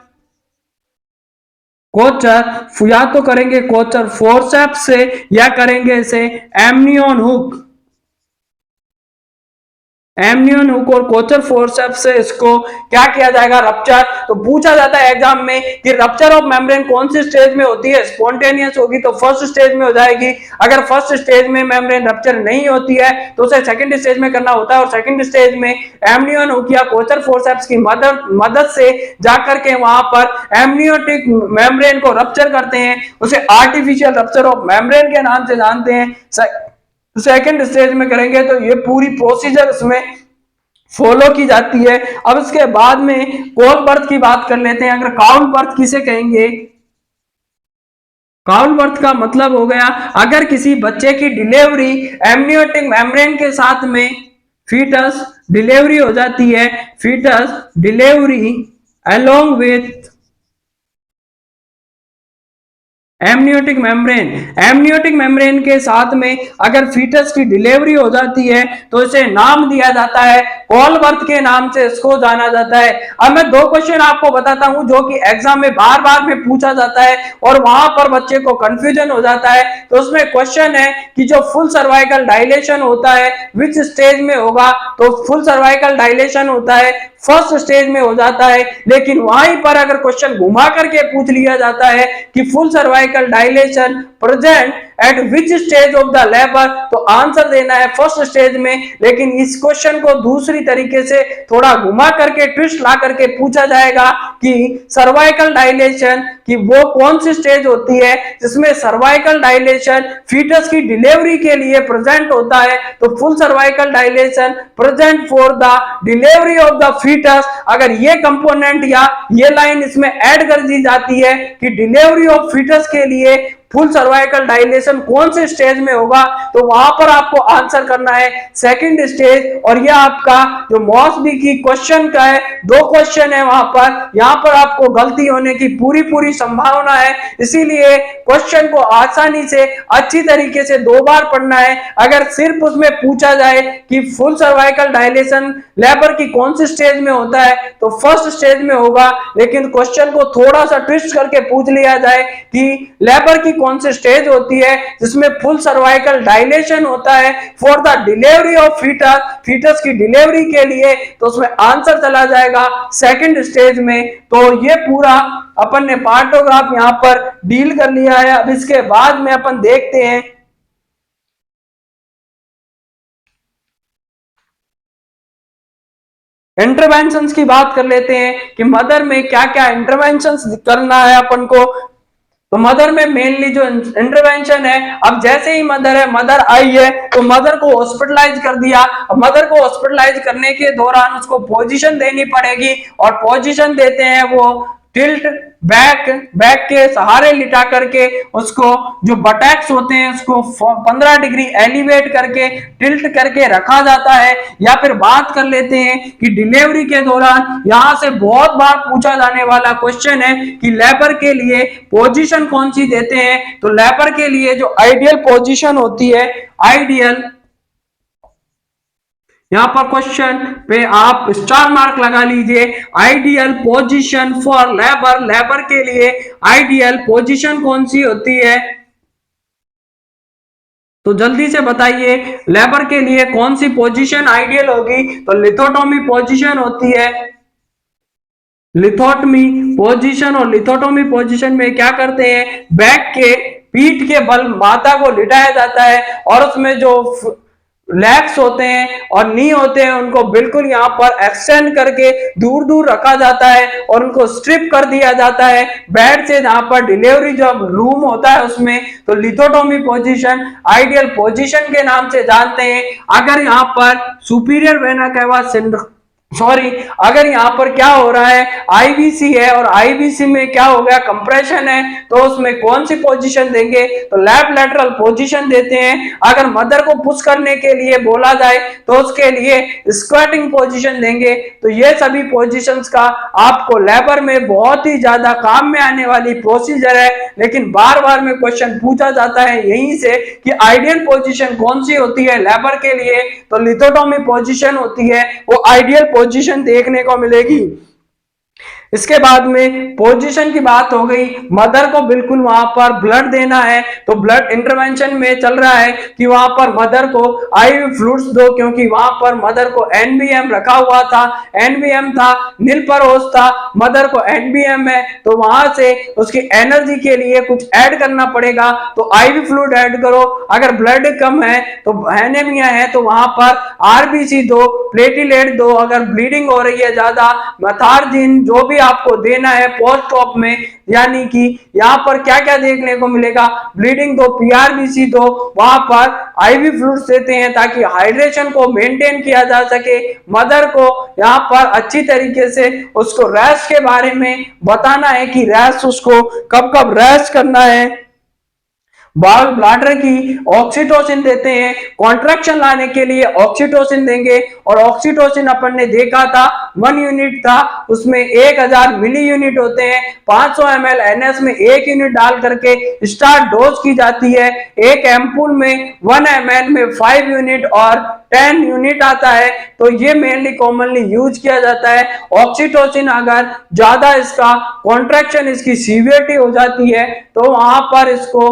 कोचर या तो करेंगे कोचर फोर्सेप्स से या करेंगे इसे एमनियन हुक, एमनियन हुक और कोचर फोर्सेप्स से इसको क्या किया जाएगा, रप्चर। तो पूछा जाता है एग्जाम में कि रप्चर ऑफ मेम्ब्रेन कौन सी स्टेज में होती है, स्पॉन्टेनियस होगी तो फर्स्ट स्टेज में हो जाएगी। अगर फर्स्ट स्टेज में मेम्ब्रेन रप्चर नहीं होती है तो उसे सेकंड स्टेज में करना होता है, और सेकंड स्टेज में एमनियन हुक या कोचर फोर्सेप्स की मदद से जाकर के वहां पर एमनियोटिक मेम्ब्रेन को रप्चर करते हैं, उसे आर्टिफिशियल रप्चर ऑफ मेम्ब्रेन के नाम से जानते हैं। सेकंड स्टेज में करेंगे तो ये पूरी प्रोसीजर इसमें फॉलो की जाती है। अब इसके बाद में कॉल बर्थ की बात कर लेते हैं। अगर काउंट बर्थ किसे कहेंगे? काउल बर्थ का मतलब हो गया अगर किसी बच्चे की डिलीवरी एमनियोटिक मेम्ब्रेन के साथ में फीटस डिलीवरी हो जाती है, foetus delivery along with amniotic membrane के साथ में अगर फीटस की डिलीवरी हो जाती है तो इसे नाम दिया जाता है कॉल बर्थ के नाम से इसको जाना जाता है। अब मैं दो क्वेश्चन आपको बताता हूं जो कि एग्जाम में बार बार में पूछा जाता है और वहां पर बच्चे को कंफ्यूजन हो जाता है। तो उसमें क्वेश्चन है कि जो फुल सर्वाइकल डायलेशन होता है विच स्टेज में होगा? तो फुल सर्वाइकल डायलेशन होता है फर्स्ट स्टेज में हो जाता है। लेकिन वहीं पर अगर क्वेश्चन घुमा करके पूछ लिया जाता है कि full cervical dilation present at which stage of the labour, तो आंसर देना है फर्स्ट स्टेज में। लेकिन इस क्वेश्चन को दूसरी तरीके से थोड़ा घुमा करके ट्विस्ट ला करके पूछा जाएगा कि सर्वाइकल डायलेशन कि वो कौन सी स्टेज होती है जिसमें सर्वाइकल डायलेशन फीटस की डिलीवरी के लिए प्रेजेंट होता है। तो full cervical dilation present for the delivery of the foetus, अगर ये कंपोनेंट या ये लाइन इसमें ऐड कर दी जाती है कि डिलीवरी ऑफ फीटस के लिए फुल सर्वाइकल डायलेशन कौन से स्टेज में होगा, तो वहां पर आपको आंसर करना है सेकंड स्टेज। और यह आपका जो मॉसबी की क्वेश्चन का है, दो क्वेश्चन है वहां पर, यहां पर आपको गलती होने की पूरी संभावना है। इसीलिए क्वेश्चन को आसानी से अच्छी तरीके से दो बार पढ़ना है। अगर सिर्फ उसमें पूछा जाए कि फुल सर्वाइकल डायलेशन लेबर की कौन सी स्टेज में होता है तो फर्स्ट स्टेज में होगा। लेकिन क्वेश्चन को थोड़ा सा ट्विस्ट करके पूछ लिया जाए कि लेबर की कौन सी स्टेज होती है जिसमें फुल सर्वाइकल डायलेशन होता है for the delivery of foetus की डिलीवरी के लिए, तो उसमें आंसर चला जाएगा सेकंड स्टेज में। तो ये पूरा अपन ने पार्टोग्राफ यहां पर डील कर लिया है। अब इसके बाद में अपन देखते हैं इंटरवेंशंस की बात कर लेते हैं कि मदर में क्या क्या इंटरवेंशंस करना है अपन को। तो मदर में मेनली जो इंटरवेंशन है, अब जैसे ही मदर आई है तो मदर को हॉस्पिटलाइज कर दिया। मदर को हॉस्पिटलाइज करने के दौरान उसको पोजीशन देनी पड़ेगी और पोजीशन देते हैं वो टिल्ट बैक के सहारे लिटा करके उसको जो बटैक्स होते हैं उसको 15 डिग्री एलिवेट करके टिल्ट करके रखा जाता है। या फिर बात कर लेते हैं कि डिलीवरी के दौरान यहां से बहुत बार पूछा जाने वाला क्वेश्चन है कि लेबर के लिए पोजीशन कौन सी देते हैं। तो लेबर के लिए जो आइडियल पोजीशन होती है, आइडियल, यहां पर क्वेश्चन पे आप स्टार मार्क लगा लीजिए, आइडियल पोजीशन फॉर लेबर के लिए आइडियल पोजीशन कौन सी होती है? तो जल्दी से बताइए लेबर के लिए कौन सी पोजीशन आइडियल होगी? तो लिथोटोमी पोजीशन होती है, लिथोटमी पोजीशन। और लिथोटोमी पोजीशन में क्या करते हैं, बैक के पीठ के बल माथा को लिटाया जाता है और उसमें जो लेग्स होते हैं और नी होते हैं उनको बिल्कुल यहाँ पर एक्सटेंड करके दूर दूर रखा जाता है और उनको स्ट्रिप कर दिया जाता है बेड से, जहां पर डिलीवरी जब रूम होता है उसमें। तो लिथोटोमी पोजीशन आइडियल पोजीशन के नाम से जानते हैं। अगर यहाँ पर superior vena cava syndrome, sorry, अगर यहाँ पर क्या हो रहा है, आईवीसी है और आईवीसी में क्या हो गया, कंप्रेशन है, तो उसमें कौन सी पोजीशन देंगे? तो लेफ्ट लैटरल पोजीशन देते हैं। अगर मदर को पुश करने के लिए बोला जाए तो उसके लिए स्क्वाटिंग पोजीशन देंगे। तो ये सभी पोजीशंस का आपको लेबर में बहुत ही ज्यादा काम में आने वाली प्रोसीजर है। लेकिन बार बार में क्वेश्चन पूछा जाता है यहीं से कि आइडियल पोजीशन कौन सी होती है लेबर के लिए? तो लिथोटोमी पोजीशन होती है, वो आइडियल पोजीशन देखने को मिलेगी। इसके बाद में पोजीशन की बात हो गई, मदर को बिल्कुल वहां पर ब्लड देना है। तो ब्लड इंटरवेंशन में चल रहा है कि वहां पर मदर को आईवी फ्लूइड्स दो, क्योंकि वहां पर मदर को एनबीएम रखा हुआ था, एनबीएम था, नीलपरोस था, मदर को एनबीएम है, तो वहां से उसकी एनर्जी के लिए कुछ ऐड करना पड़ेगा। तो आईवी फ्लूइड ऐड करो। अगर ब्लड कम है तो एनीमिया है तो वहां पर आरबीसी दो, प्लेटिलेट दो। अगर ब्लीडिंग हो रही है ज्यादा, मथार्जिन, जो भी आपको देना है पोस्ट ऑप में, यानी कि यहाँ पर क्या क्या देखने को मिलेगा, ब्लीडिंग दो, पीआरबीसी दो, वहां पर आईवी फ्लूइड्स देते हैं ताकि हाइड्रेशन को मेंटेन किया जा सके। मदर को यहाँ पर अच्छी तरीके से उसको रेस्ट के बारे में बताना है कि रेस्ट उसको कब कब रेस्ट करना है। बाल ब्लाडर की ऑक्सीटोसिन देते हैं, कॉन्ट्रैक्शन लाने के लिए ऑक्सीटोसिन देंगे, और ऑक्सीटोसिन अपन ने देखा था 1 यूनिट था, उसमें 1000 मिली यूनिट होते हैं। 500 ml एनएस में 1 यूनिट डाल करके स्टार्ट डोज की जाती है। एक एम्पूल में 1 ml में 5 यूनिट और 10 यूनिट आता है, तो ये मेनली कॉमनली यूज किया जाता है। ऑक्सीटोसिन अगर ज्यादा इसका कॉन्ट्रैक्शन, इसकी सीवियरिटी हो जाती है, तो वहां पर इसको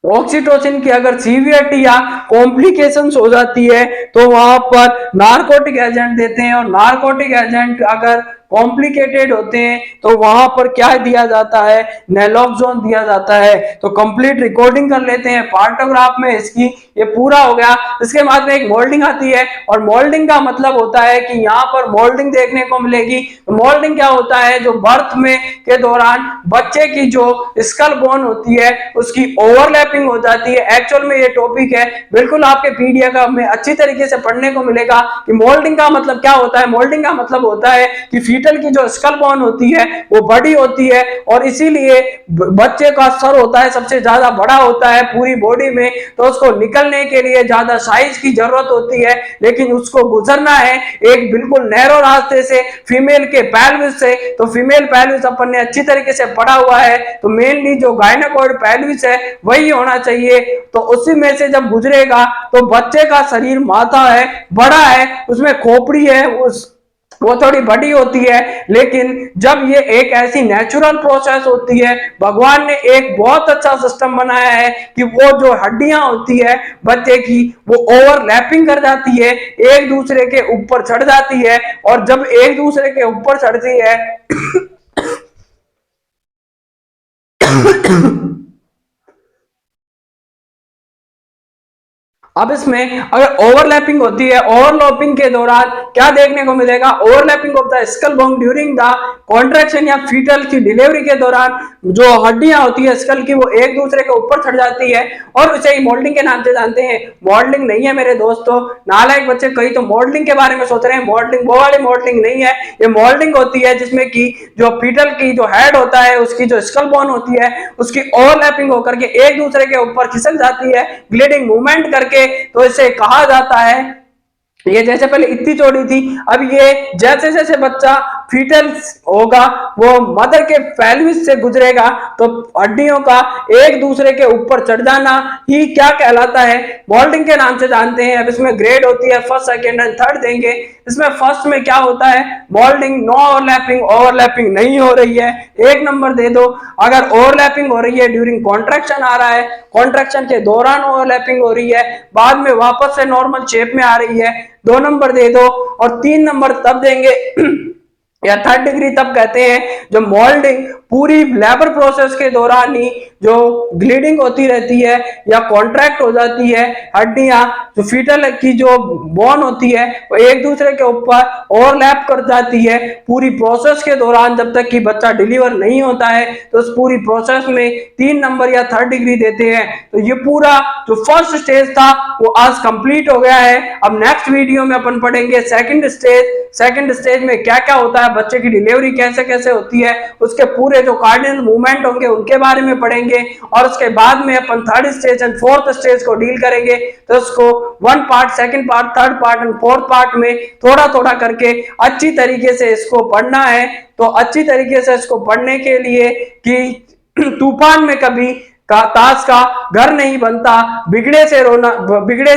ऑक्सीटोसिन की अगर सीवियरिटी या कॉम्प्लिकेशंस हो जाती है तो वहां पर नार्कोटिक एजेंट देते हैं, और नार्कोटिक एजेंट अगर कॉम्प्लिकेटेड होते हैं तो वहां पर क्या दिया जाता है, नेलोक्सोन दिया जाता है। तो कंप्लीट रिकॉर्डिंग कर लेते हैं पार्टोग्राफ में इसकी, ये पूरा हो गया। इसके बाद में एक मोल्डिंग आती है, और मोल्डिंग का मतलब होता है कि यहाँ पर मोल्डिंग देखने को मिलेगी। तो मोल्डिंग क्या होता है, जो बर्थ में के दौरान बच्चे की जो स्कल बोन होती है उसकी ओवरलैपिंग हो जाती है। एक्चुअल में ये टॉपिक है बिल्कुल आपके पीडीएफ में अच्छी तरीके से पढ़ने को मिलेगा कि मोल्डिंग का मतलब क्या होता है। मोल्डिंग का मतलब होता है कि फीटल की जो स्कल बोन होती है वो बड़ी होती है, और इसीलिए बच्चे का सर होता है सबसे ज्यादा बड़ा होता है पूरी बॉडी में, तो उसको निकलने के लिए ज्यादा साइज की जरूरत होती है, लेकिन उसको गुजरना है एक बिल्कुल नैरो रास्ते से, फीमेल के पेल्विस से। तो फीमेल पेल्विस अपन ने अच्छी तरीके से पढ़ा हुआ है, तो मेनली जो गायनेकोइड पेल्विस है वही होना चाहिए। तो उसी में से जब गुजरेगा तो बच्चे का शरीर माथा है, बड़ा है, उसमें खोपड़ी है, वो थोड़ी बड़ी होती है, लेकिन जब ये एक ऐसी नेचुरल प्रोसेस होती है, भगवान ने एक बहुत अच्छा सिस्टम बनाया है कि वो जो हड्डियां होती है बच्चे की वो ओवरलैपिंग कर जाती है, एक दूसरे के ऊपर चढ़ जाती है, और जब एक दूसरे के ऊपर चढ़ती है अब इसमें अगर ओवरलैपिंग होती है, ओवरलैपिंग के दौरान क्या देखने को मिलेगा, overlapping of the skull bone during the contraction या फीटल की डिलीवरी के दौरान जो हड्डियां होती है स्कल की वो एक दूसरे के ऊपर चढ़ जाती है, और उसे ही मोल्डिंग के नाम से जानते हैं। मॉडलिंग नहीं है मेरे दोस्तों, नालायक बच्चे कई तो मॉडलिंग के बारे में सोच रहे हैं, मॉडलिंग वो वाली मॉडलिंग नहीं है। ये मॉडलिंग होती है जिसमें कि जो फीटल की जो हेड होता है उसकी जो स्कल बोन होती है उसकी ओवरलैपिंग होकर के एक दूसरे के ऊपर खिसक जाती है ग्लिडिंग मूवमेंट करके, तो इसे कहा जाता है। ये जैसे पहले इतनी चौड़ी थी, अब ये जैसे जैसे बच्चा फीटल होगा वो मदर के पेल्विस से गुजरेगा, तो हड्डियों का एक दूसरे के ऊपर चढ़ जाना ही क्या कहलाता है, मोल्डिंग के नाम से जानते हैं। अब इसमें ग्रेड होती है, फर्स्ट सेकंड एंड थर्ड देंगे। इसमें फर्स्ट में क्या होता है, मोल्डिंग नो ओवरलैपिंग, ओवरलैपिंग नहीं हो रही है, 1 नंबर दे दो। अगर ओवरलैपिंग हो रही है ड्यूरिंग कॉन्ट्रैक्शन आ रहा है, कॉन्ट्रैक्शन के दौरान ओवरलैपिंग हो रही है, बाद में वापस से नॉर्मल शेप में आ रही है, 2 नंबर दे दो। और 3 नंबर तब देंगे या 3rd डिग्री तब कहते हैं जो मोल्डिंग पूरी लेबर प्रोसेस के दौरान ही जो ग्लीडिंग होती रहती है या कॉन्ट्रैक्ट हो जाती है, हड्डियां जो फीटल की जो बोन होती है वो एक दूसरे के ऊपर ओवरलैप कर जाती है पूरी प्रोसेस के दौरान, जब तक कि बच्चा डिलीवर नहीं होता है। तो उस पूरी प्रोसेस में 3 नंबर या 3rd डिग्री देते हैं। तो ये पूरा जो फर्स्ट स्टेज था वो आज कंप्लीट हो गया है। अब नेक्स्ट वीडियो में अपन पढ़ेंगे सेकंड स्टेज। सेकंड स्टेज में क्या क्या होता है, बच्चे की डिलीवरी कैसे कैसे होती है, उसके पूरे जो कार्डिनल मूवमेंट होंगे उनके बारे में पढ़ेंगे, और उसके बाद में अपन 3rd stage and 4th stage को डील करेंगे। तो उसको 1 part, 2nd part, 3rd part and 4th part में थोड़ा थोड़ा करके अच्छी तरीके से इसको पढ़ना है। तो अच्छी तरीके से इसको पढ़ने के लिए कि तूफान में कभी ताश का घर नहीं बनता, बिगड़े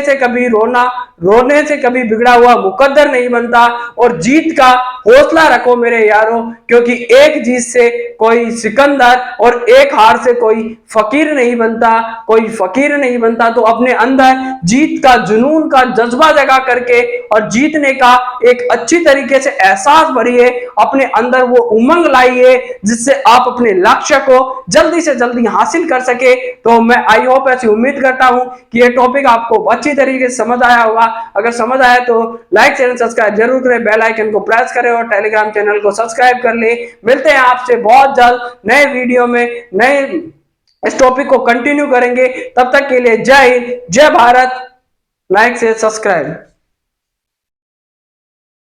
से कभी रोना, रोने से कभी बिगड़ा हुआ मुकद्दर नहीं बनता, और जीत का हौसला रखो मेरे यारों, क्योंकि एक जीत से कोई सिकंदर और एक हार से कोई फकीर नहीं बनता, कोई फकीर नहीं बनता। तो अपने अंदर जीत का जुनून का जज्बा जगा करके और जीतने का एक अच्छी तरीके से एहसास भरिए, अपने अंदर वो उमंग लाइए जिससे आप अपने लक्ष्य को जल्दी से जल्दी हासिल कर सके। तो मैं आई होप ऐसी उम्मीद करता हूं कि ये टॉपिक आपको अच्छी तरीके से समझ आया होगा। अगर समझ आया तो लाइक चैनल सब्सक्राइब जरूर करें, बेल आइकन को प्रेस करें और टेलीग्राम चैनल को सब्सक्राइब कर ले। मिलते हैं आपसे बहुत जल्द नए वीडियो में, नए इस टॉपिक को कंटिन्यू करेंगे। तब तक के लिए जय हिंद, जय भारत। लाइक से सब्सक्राइब।